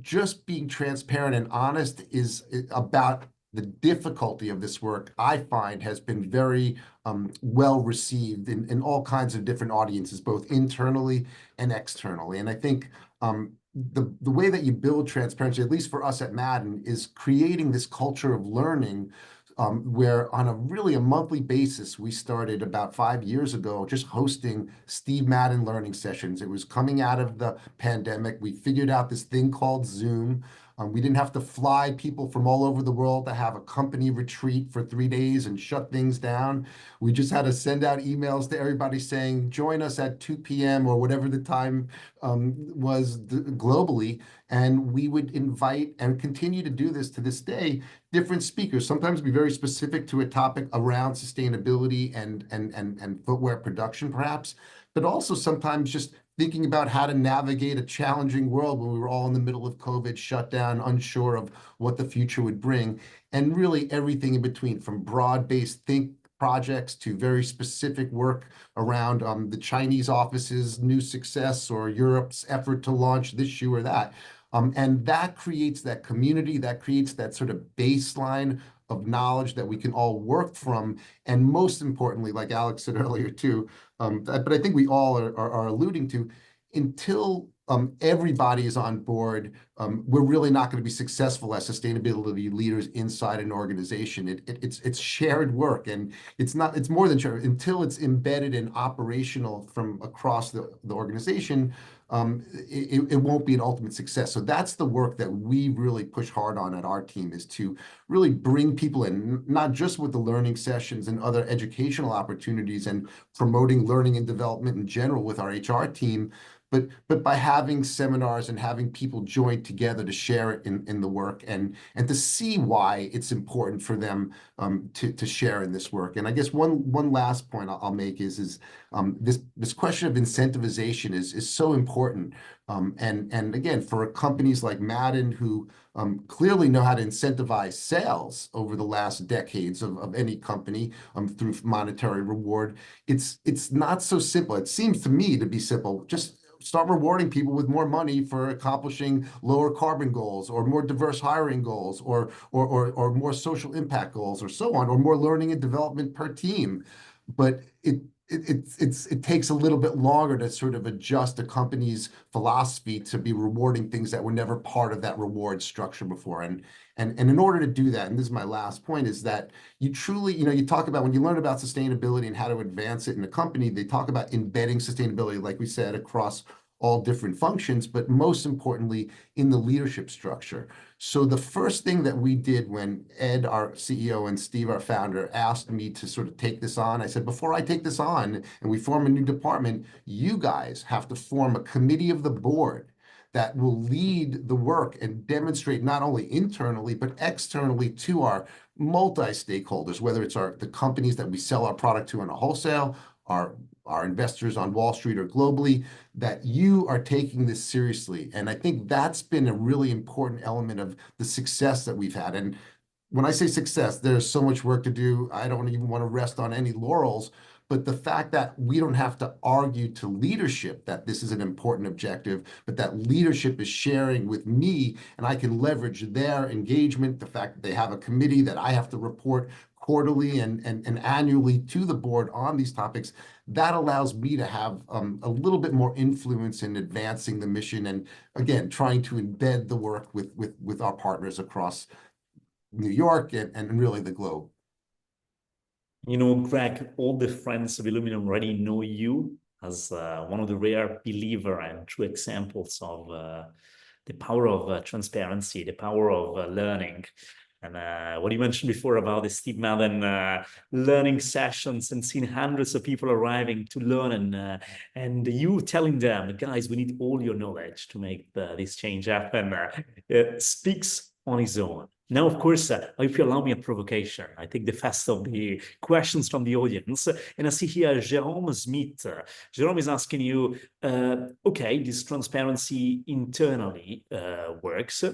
just being transparent and honest is about the difficulty of this work, I find, has been very well received in all kinds of different audiences, both internally and externally. And I think the way that you build transparency, at least for us at Madden, is creating this culture of learning where on a monthly basis, we started about 5 years ago just hosting Steve Madden learning sessions. It was coming out of the pandemic. We figured out this thing called Zoom. We didn't have to fly people from all over the world to have a company retreat for 3 days and shut things down. We just had to send out emails to everybody saying, join us at 2 p.m. or whatever the time was globally. And we would invite and continue to do this to this day, different speakers, sometimes be very specific to a topic around sustainability and footwear production, perhaps, but also sometimes just thinking about how to navigate a challenging world when we were all in the middle of COVID, shut down, unsure of what the future would bring, and really everything in between, from broad-based think projects to very specific work around the Chinese office's new success or Europe's effort to launch this shoe or that. And that creates that community, that creates that sort of baseline of knowledge that we can all work from. And most importantly, like Alex said earlier too, but I think we all are alluding to, until everybody is on board, we're really not going to be successful as sustainability leaders inside an organization. It's shared work, and it's more than shared. Until it's embedded and operational from across the organization, it won't be an ultimate success. So that's the work that we really push hard on at our team, is to really bring people in, not just with the learning sessions and other educational opportunities and promoting learning and development in general with our HR team, but by having seminars and having people join together to share it in the work and to see why it's important for them to share in this work. And I guess one last point I'll make is this question of incentivization is so important. And again, for companies like Madden, who clearly know how to incentivize sales over the last decades of any company through monetary reward, it's not so simple. It seems to me to be simple. Just start rewarding people with more money for accomplishing lower carbon goals, or more diverse hiring goals, or more social impact goals, or so on, or more learning and development per team. But it takes a little bit longer to sort of adjust a company's philosophy to be rewarding things that were never part of that reward structure before. And in order to do that, and this is my last point, is that you truly, you talk about, when you learn about sustainability and how to advance it in a company, they talk about embedding sustainability, like we said, across all different functions, but most importantly, in the leadership structure. So the first thing that we did when Ed, our CEO, and Steve, our founder, asked me to sort of take this on, I said, before I take this on and we form a new department, you guys have to form a committee of the board that will lead the work and demonstrate not only internally, but externally to our multi-stakeholders, whether it's the companies that we sell our product to in a wholesale, our investors on Wall Street or globally, that you are taking this seriously. And I think that's been a really important element of the success that we've had. And when I say success, there's so much work to do. I don't even want to rest on any laurels, but the fact that we don't have to argue to leadership that this is an important objective, but that leadership is sharing with me, and I can leverage their engagement, the fact that they have a committee that I have to report quarterly and annually to the board on these topics, that allows me to have a little bit more influence in advancing the mission, and again, trying to embed the work with our partners across New York and really the globe. Greg, all the friends of illuminem already know you as one of the rare believer and true examples of the power of transparency, the power of learning. And what you mentioned before about the Steve Madden learning sessions and seeing hundreds of people arriving to learn, and you telling them, guys, we need all your knowledge to make this change happen, speaks on his own. Now, of course, if you allow me a provocation, I take the first of the questions from the audience, and I see here Jérôme Smith. Jérôme is asking you, okay, this transparency internally works,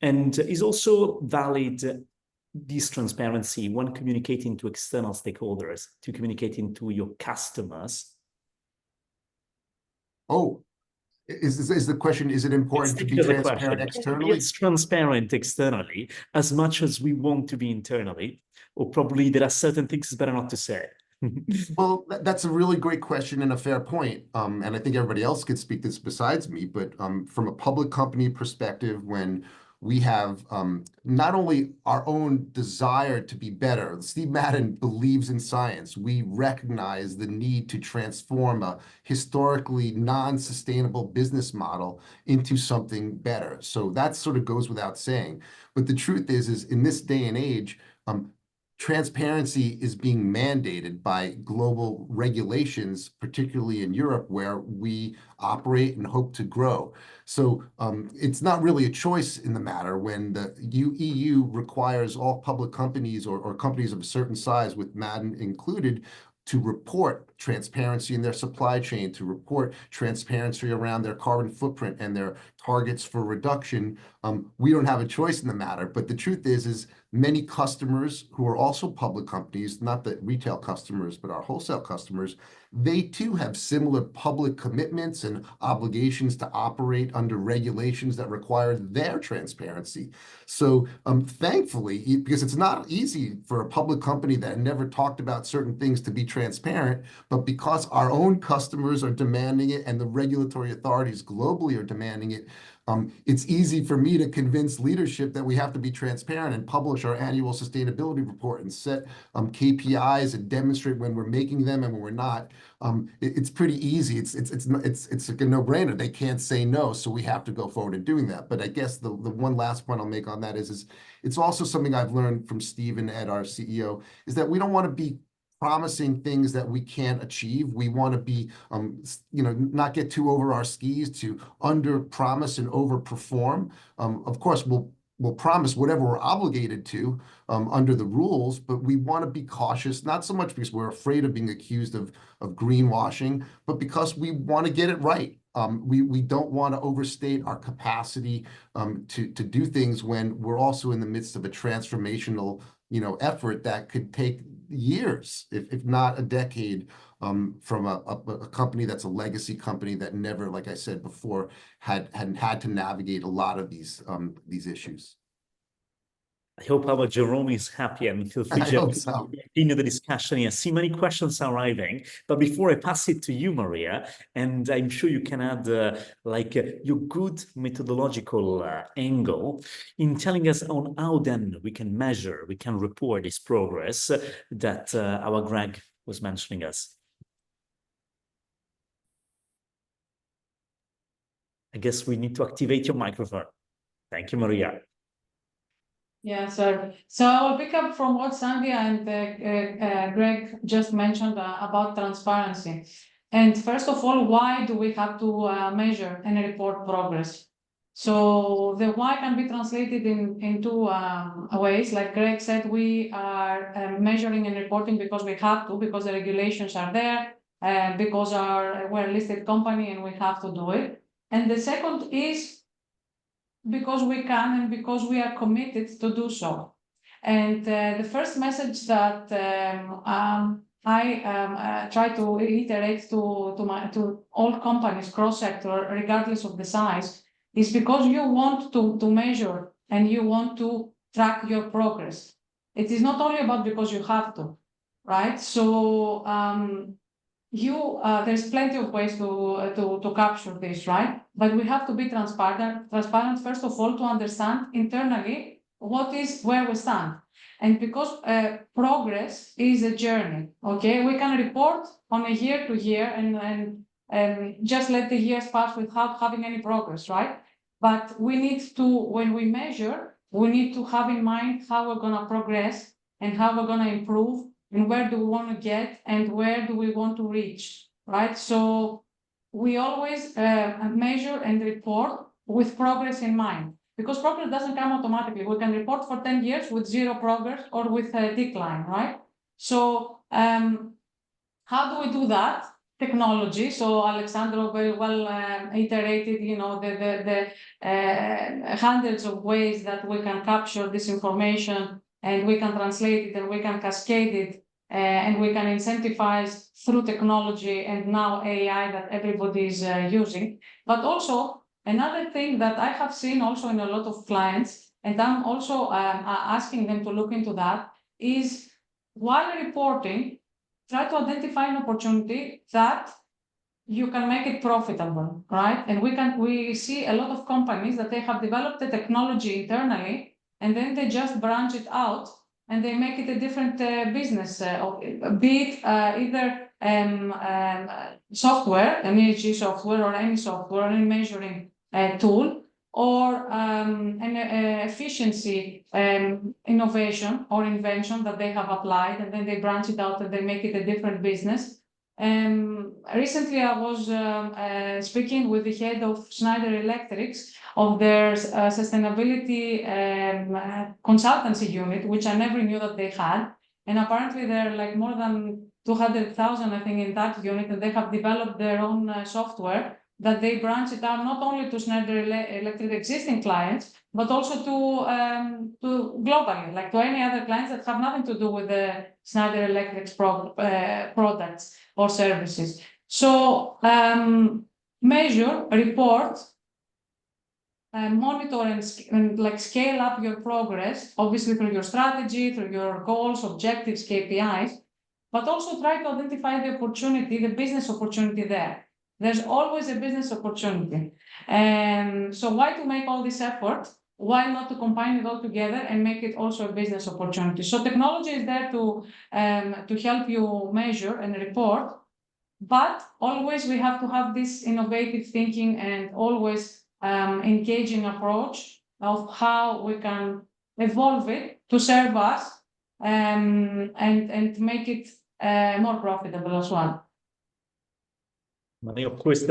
and is also valid this transparency when communicating to external stakeholders, to communicating to your customers? Oh, is the question, is it important to be transparent externally? It's transparent externally as much as we want to be internally, or probably there are certain things it's better not to say. Well, that's a really great question and a fair point. And I think everybody else could speak this besides me, but from a public company perspective, when we have not only our own desire to be better, Steve Madden believes in science. We recognize the need to transform a historically non-sustainable business model into something better. So that sort of goes without saying. But the truth is in this day and age, transparency is being mandated by global regulations, particularly in Europe, where we operate and hope to grow. So it's not really a choice in the matter when the EU requires all public companies or companies of a certain size, with Madden included, to report transparency in their supply chain, to report transparency around their carbon footprint and their targets for reduction. We don't have a choice in the matter, but the truth is many customers who are also public companies, not the retail customers, but our wholesale customers, they too have similar public commitments and obligations to operate under regulations that require their transparency. So thankfully, because it's not easy for a public company that never talked about certain things to be transparent, but because our own customers are demanding it and the regulatory authorities globally are demanding it, it's easy for me to convince leadership that we have to be transparent and publish our annual sustainability report and set KPIs and demonstrate when we're making them and when we're not. It's pretty easy. It's like a no-brainer. They can't say no, so we have to go forward in doing that. But I guess the one last point I'll make on that is it's also something I've learned from Steve and Ed, our CEO, is that we don't want to be promising things that we can't achieve. We want to be, not get too over our skis, to under promise and over perform. Of course, we'll promise whatever we're obligated to under the rules, but we want to be cautious, not so much because we're afraid of being accused of greenwashing, but because we want to get it right. We don't want to overstate our capacity to do things when we're also in the midst of a transformational effort that could take years, if not a decade, from a company that's a legacy company that never, like I said before, hadn't had to navigate a lot of these issues. I hope our Jerome is happy and feel free to continue the discussion here. I see many questions arriving, but before I pass it to you, Maria, and I'm sure you can add your good methodological angle in telling us on how then we can measure, we can report this progress that our Greg was mentioning us. I guess we need to activate your microphone. Thank you, Maria. Yeah, sir. So I will pick up from what Sandy and Greg just mentioned about transparency. And first of all, why do we have to measure and report progress? So the why can be translated in two ways. Like Greg said, we are measuring and reporting because we have to, because the regulations are there, because we're a listed company and we have to do it. And the second is because we can and because we are committed to do so. And the first message that I try to reiterate to all companies, cross-sector, regardless of the size, is because you want to measure and you want to track your progress. It is not only about because you have to, right? So there's plenty of ways to capture this, right? But we have to be transparent first of all, to understand internally where we stand. And because progress is a journey, okay? We can report on a year to year and just let the years pass without having any progress, right? But we need to, when we measure, we need to have in mind how we're gonna progress and how we're gonna improve and where do we want to get and where do we want to reach, right? So we always measure and report with progress in mind. because progress doesn't come automatically. We can report for 10 years with zero progress or with a decline, right? So how do we do that? Technology. So Alexandro very well iterated, you know, the hundreds of ways that we can capture this information, and we can translate it, and we can cascade it, and we can incentivize through technology and now AI that everybody is using. But also another thing that I have seen also in a lot of clients, and I'm also asking them to look into that, is while reporting, try to identify an opportunity that you can make it profitable, right? And we see a lot of companies that they have developed the technology internally, and then they just branch it out and they make it a different business, be it either software, an ESG software, or any software, any measuring tool, or an efficiency innovation or invention that they have applied, and then they branch it out and they make it a different business. Recently, I was speaking with the head of Schneider Electrics of their sustainability consultancy unit, which I never knew that they had. And apparently, there are like more than 200,000, I think, in that unit, and they have developed their own software that they branch it out not only to Schneider Electric existing clients, but also to globally, like to any other clients that have nothing to do with the Schneider Electric's products or services. So measure, report, monitor, and like scale up your progress, obviously through your strategy, through your goals, objectives, KPIs, but also try to identify the opportunity, the business opportunity there. There's always a business opportunity. So why to make all this effort? Why not to combine it all together and make it also a business opportunity? So technology is there to help you measure and report, but always we have to have this innovative thinking and always engaging approach of how we can evolve it to serve us and make it more profitable as well. Of course,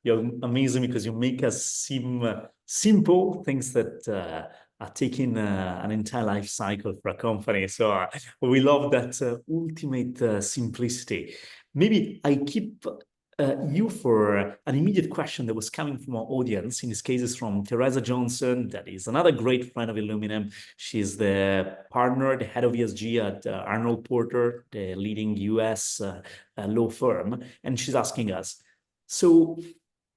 you're amazing because you make us seem simple things that are taking an entire life cycle for a company. So we love that ultimate simplicity. Maybe I keep you for an immediate question that was coming from our audience. In this case, is from Teresa Johnson. That is another great friend of Illuminem. She's the partner, the head of ESG at Arnold Porter, the leading US law firm. And she's asking us, so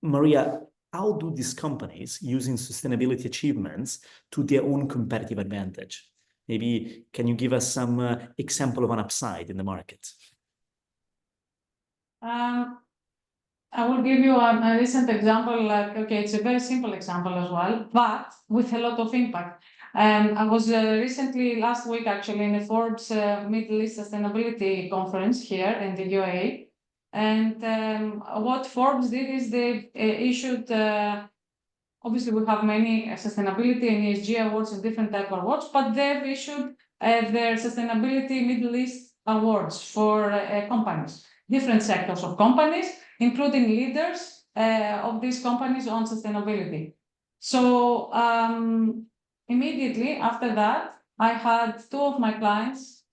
Maria, how do these companies using sustainability achievements to their own competitive advantage? Maybe can you give us some example of an upside in the market? I will give you a recent example, like, okay, it's a very simple example as well, but with a lot of impact. I was recently, last week actually, in a Forbes Middle East Sustainability Conference here in the UAE. And what Forbes did is they issued, obviously we have many sustainability and ESG awards and different type of awards, but they've issued their Sustainability Middle East Awards for companies, different sectors of companies, including leaders of these companies on sustainability. So immediately after that, I had two of my clients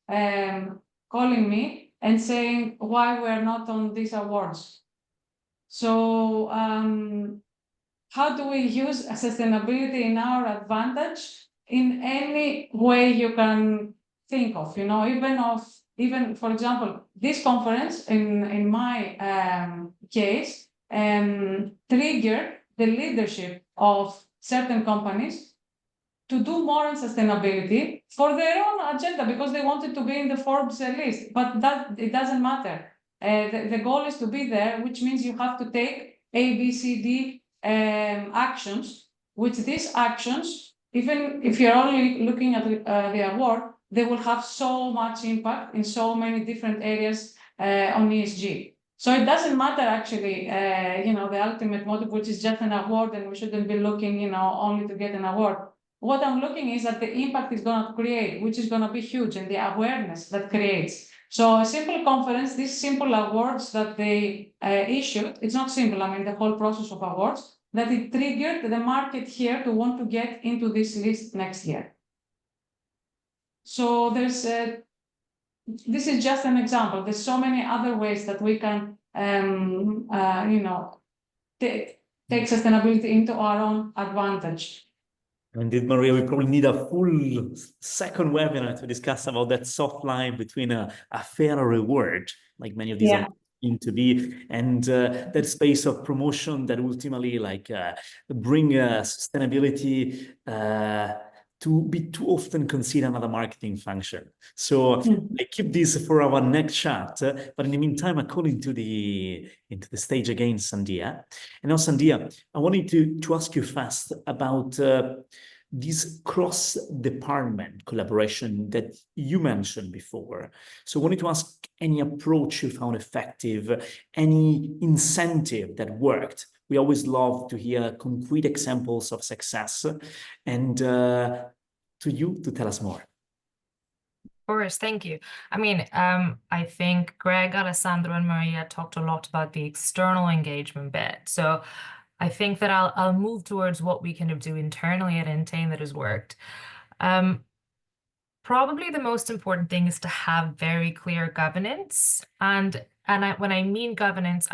calling me and saying why we're not on these awards. So how do we use sustainability in our advantage in any way you can think of, you know, even for example, this conference in my case triggered the leadership of certain companies to do more on sustainability for their own agenda because they wanted to be in the Forbes list, but that it doesn't matter. The goal is to be there, which means you have to take A, B, C, D actions, which these actions, even if you're only looking at the award, they will have so much impact in so many different areas on ESG. So it doesn't matter actually, you know, the ultimate motive, which is just an award, and we shouldn't be looking, you know, only to get an award. What I'm looking is that the impact is going to create, which is going to be huge, and the awareness that creates. So a simple conference, these simple awards that they issued, it's not simple, I mean, the whole process of awards, that it triggered the market here to want to get into this list next year. So this is just an example. There's so many other ways that we can, take sustainability into our own advantage. Indeed, Maria, we probably need a full second webinar to discuss about that soft line between a fair reward, like many of these are in to be, and that space of promotion that ultimately bring sustainability to be too often considered another marketing function. So I keep this for our next chat, but in the meantime, I call into the stage again, Sandia. And now, Sandia, I wanted to ask you first about this cross-department collaboration that you mentioned before. So I wanted to ask any approach you found effective, any incentive that worked. We always love to hear concrete examples of success, and to you to tell us more. Of course, thank you. I mean, I think Greg, Alessandro, and Maria talked a lot about the external engagement bit. So I think that I'll move towards what we kind of do internally at Entain that has worked. Probably the most important thing is to have very clear governance. And when I mean governance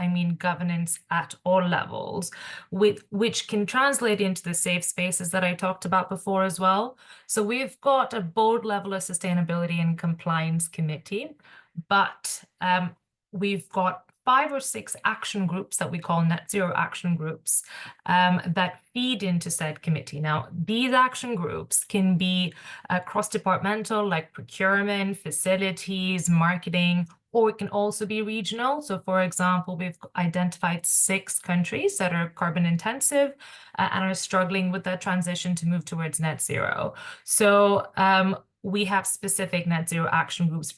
at all levels, which can translate into the safe spaces that I talked about before as well. So we've got a board level of sustainability and compliance committee, but we've got 5 or 6 action groups that we call net zero action groups that feed into said committee. Now, these action groups can be cross-departmental, like procurement, facilities, marketing, or it can also be regional. So for example, we've identified 6 countries that are carbon intensive and are struggling with that transition to move towards net zero. So we have specific net zero action groups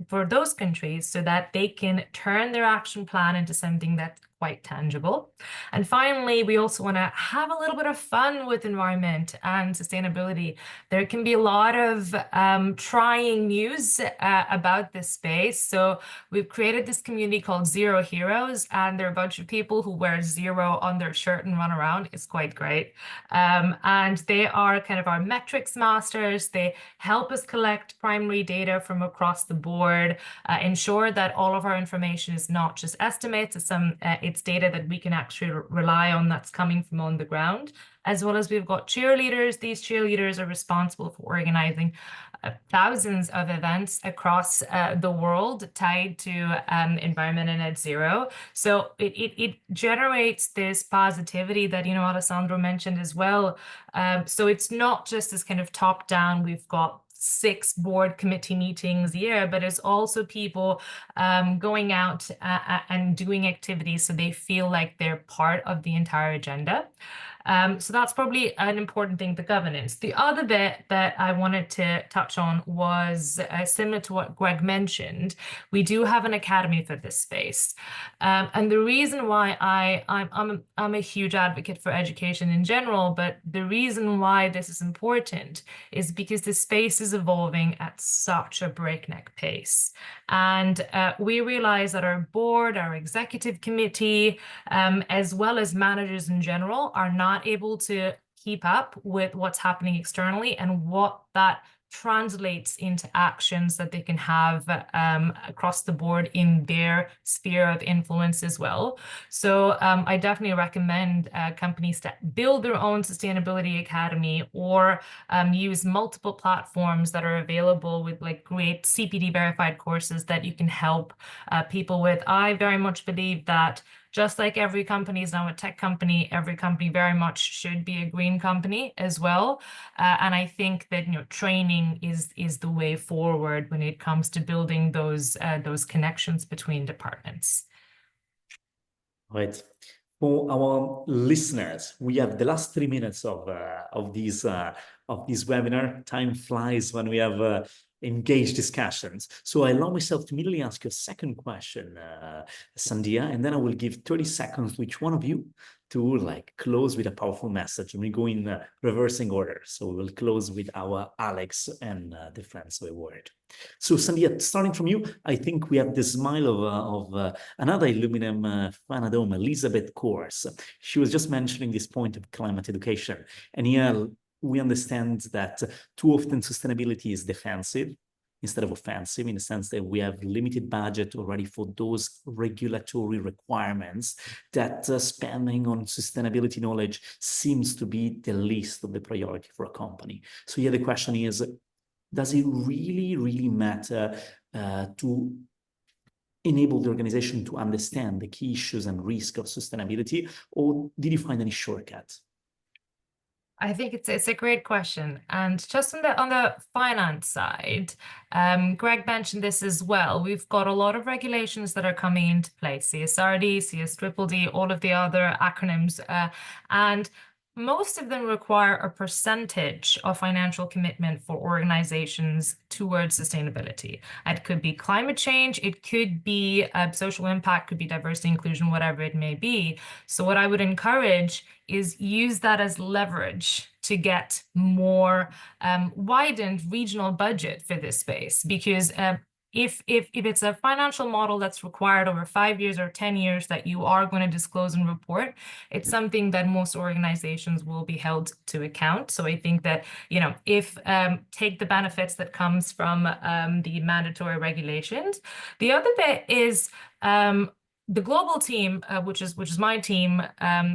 for those countries so that they can turn their action plan into something that's quite tangible. And finally, we also want to have a little bit of fun with environment and sustainability. There can be a lot of trying news about this space. So we've created this community called Zero Heroes, and there are a bunch of people who wear zero on their shirt and run around. It's quite great. And they are kind of our metrics masters. They help us collect primary data from across the board, ensure that all of our information is not just estimates, it's data that we can actually rely on that's coming from on the ground, as well as we've got cheerleaders. These cheerleaders are responsible for organizing thousands of events across the world tied to environment and net zero. So it generates this positivity that, Alessandro mentioned as well. So it's not just this kind of top down, we've got 6 board committee meetings a year, but it's also people going out and doing activities so they feel like they're part of the entire agenda. So that's probably an important thing, the governance. The other bit that I wanted to touch on was similar to what Greg mentioned. We do have an academy for this space. And the reason why I'm a huge advocate for education in general, but the reason why this is important is because the space is evolving at such a breakneck pace. And we realize that our board, our executive committee, as well as managers in general, are not able to keep up with what's happening externally and what that translates into actions that they can have across the board in their sphere of influence as well. So I definitely recommend companies to build their own sustainability academy or use multiple platforms that are available with great CPD verified courses that you can help people with. I very much believe that just like every company is now a tech company, every company very much should be a green company as well. And I think that training is the way forward when it comes to building those connections between departments. Right. For our listeners, we have the last 3 minutes of this webinar. Time flies when we have engaged discussions. So I allow myself to immediately ask you a second question, Sandia, and then I will give 30 seconds to each one of you to like close with a powerful message. And we go in reversing order. So we will close with our Alex and the friends of AWorld. So Sandia, starting from you, I think we have the smile of another illuminem fan at home, Elizabeth Course. She was just mentioning this point of climate education. And here we understand that too often sustainability is defensive instead of offensive, in the sense that we have limited budget already for those regulatory requirements, that spending on sustainability knowledge seems to be the least of the priority for a company. So here the question is, does it really, really matter to enable the organization to understand the key issues and risks of sustainability, or did you find any shortcuts? I think it's a great question, and just on the finance side, Greg mentioned this as well. We've got a lot of regulations that are coming into place: CSRD, CSDDD, all of the other acronyms, and most of them require a percentage of financial commitment for organizations towards sustainability. It could be climate change, it could be social impact, could be diversity, inclusion, whatever it may be. So what I would encourage is use that as leverage to get more widened regional budget for this space, because if it's a financial model that's required over 5 years or 10 years that you are going to disclose and report, it's something that most organizations will be held to account. So I think that, you know, if take the benefits that comes from the mandatory regulations. The other bit is the global team, which is my team,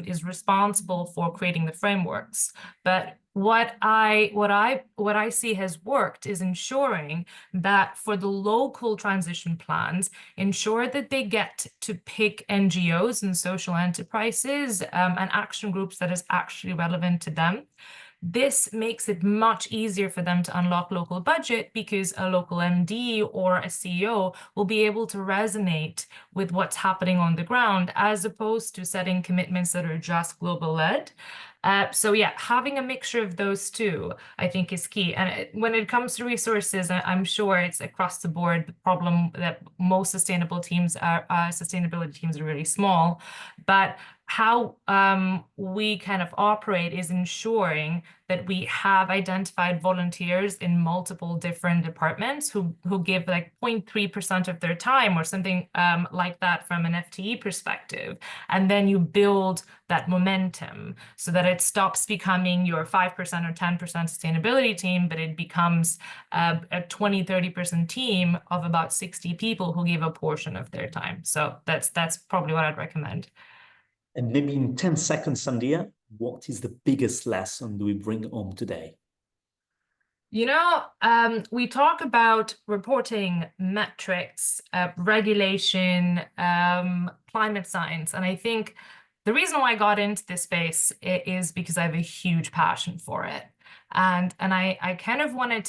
is responsible for creating the frameworks. But what I see has worked is ensuring that for the local transition plans, ensure that they get to pick NGOs and social enterprises and action groups that is actually relevant to them. This makes it much easier for them to unlock local budget, because a local MD or a CEO will be able to resonate with what's happening on the ground, as opposed to setting commitments that are just global led. So yeah, having a mixture of those two, I think, is key. And when it comes to resources, I'm sure it's across the board the problem that most sustainability teams are really small. But how we kind of operate is ensuring that we have identified volunteers in multiple different departments who give like 0.3% of their time or something like that from an FTE perspective. And then you build that momentum so that it stops becoming your 5% or 10% sustainability team, but it becomes a 20-30% team of about 60 people who give a portion of their time. So that's probably what I'd recommend. And maybe in 10 seconds, Sandia, what is the biggest lesson do we bring home today? You know, we talk about reporting, metrics, regulation, climate science, and I think the reason why I got into this space is because I have a huge passion for it. And I kind of wanted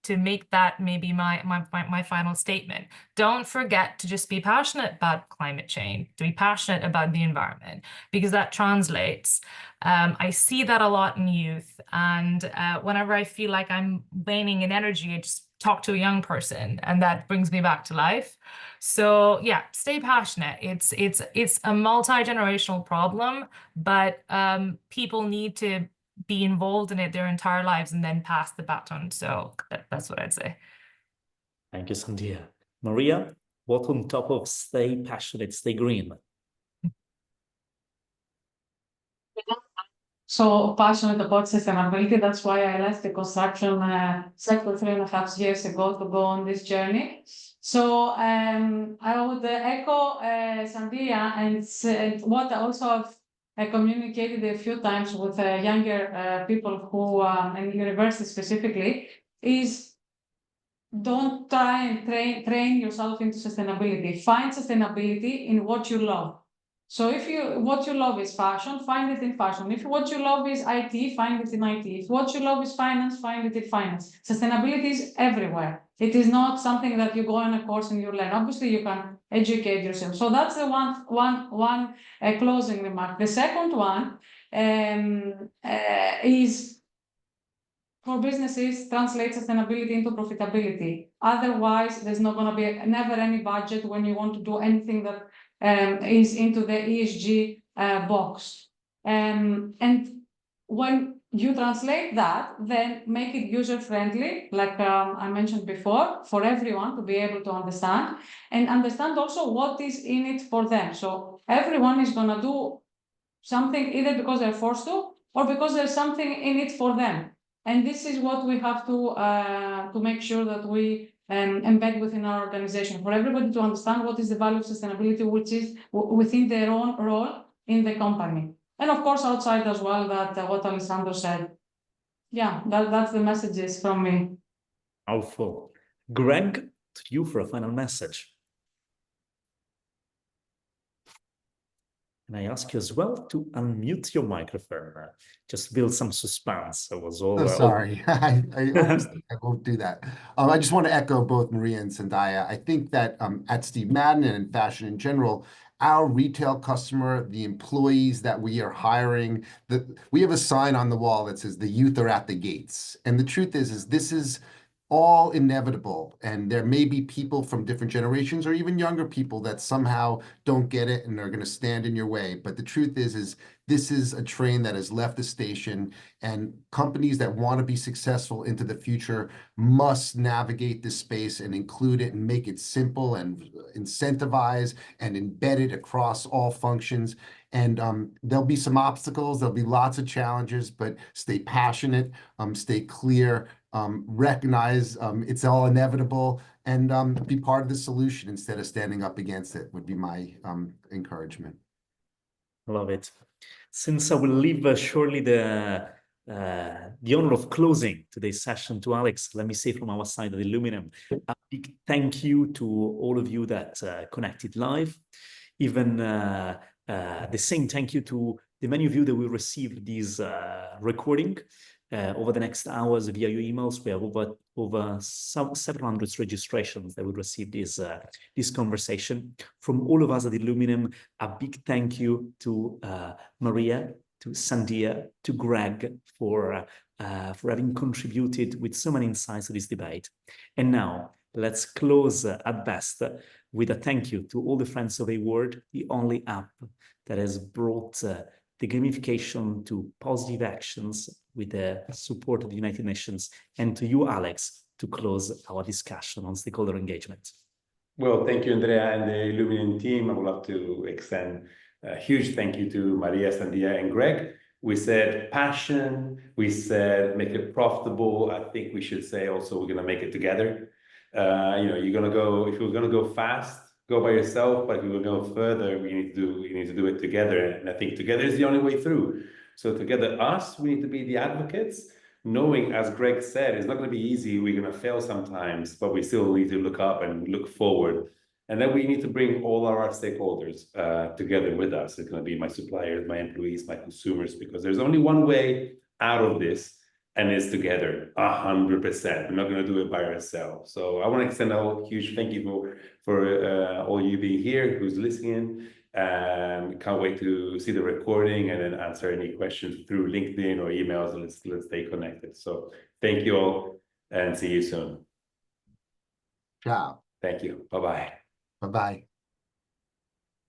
to make that maybe my final statement. Don't forget to just be passionate about climate change, to be passionate about the environment, because that translates. I see that a lot in youth, and whenever I feel like I'm waning in energy, I just talk to a young person, and that brings me back to life. So yeah, stay passionate. It's a multi-generational problem, but people need to be involved in it their entire lives and then pass the baton. So that's what I'd say. Thank you, Sandia. Maria, what on top of stay passionate, stay green? So passionate about sustainability. That's why I left the construction sector 3.5 years ago to go on this journey. So I would echo Sandia, and what I also have communicated a few times with younger people who, and university specifically, is don't try and train yourself into sustainability. Find sustainability in what you love. So if what you love is fashion, find it in fashion. If what you love is IT, find it in IT. If what you love is finance, find it in finance. Sustainability is everywhere. It is not something that you go on a course and you learn. Obviously, you can educate yourself. So that's the one closing remark. The second one is for businesses, translate sustainability into profitability. Otherwise, there's not going to be never any budget when you want to do anything that is into the ESG box. And when you translate that, then make it user-friendly, like I mentioned before, for everyone to be able to understand, and understand also what is in it for them. So everyone is going to do something either because they're forced to, or because there's something in it for them. And this is what we have to make sure that we embed within our organization, for everybody to understand what is the value of sustainability, which is within their own role in the company. And of course, outside as well, that what Alessandro said. Yeah, that's the messages from me. Powerful. Greg, to you for a final message. And I ask you as well to unmute your microphone. Just build some suspense. I was all. Oh, sorry. I won't do that. I just want to echo both Maria and Sandhya. I think that at Steve Madden and in fashion in general, our retail customer, the employees that we are hiring, we have a sign on the wall that says the youth are at the gates. And the truth is this is all inevitable, and there may be people from different generations or even younger people that somehow don't get it and are going to stand in your way. But the truth is this is a train that has left the station, and companies that want to be successful into the future must navigate this space and include it and make it simple and incentivize and embed it across all functions. And there'll be some obstacles, there'll be lots of challenges, but stay passionate, stay clear, recognize it's all inevitable, and be part of the solution instead of standing up against it would be my encouragement. Love it. Since I will leave shortly the honor of closing today's session to Alex, let me say from our side at illuminem, a big thank you to all of you that connected live. Even the same thank you to the many of you that will receive this recording over the next hours via your emails. We have over 700 registrations that will receive this conversation. From all of us at illuminem, a big thank you to Maria, to Sandhya, to Greg for having contributed with so many insights to this debate. And now let's close at best with a thank you to all the friends of AWorld, the only app that has brought the gamification to positive actions with the support of the United Nations, and to you, Alex, to close our discussion on stakeholder engagement. Well, thank you, Andrea, and the illuminem team. I would love to extend a huge thank you to Maria, Sandhya, and Greg. We said passion, we said make it profitable. I think we should say also we're going to make it together. You're going to go, if you're going to go fast, go by yourself, but if you will go further, we need to do it together. And I think together is the only way through. So together, we need to be the advocates, knowing, as Greg said, it's not going to be easy. We're going to fail sometimes, but we still need to look up and look forward. And then we need to bring all our stakeholders together with us. It's going to be my suppliers, my employees, my consumers, because there's only one way out of this, and it's together, 100%. We're not going to do it by ourselves. So I want to extend a huge thank you for all you being here, who's listening, and can't wait to see the recording and then answer any questions through LinkedIn or emails. Let's stay connected. So thank you all, and see you soon. Ciao. Thank you. Bye-bye. Bye-bye.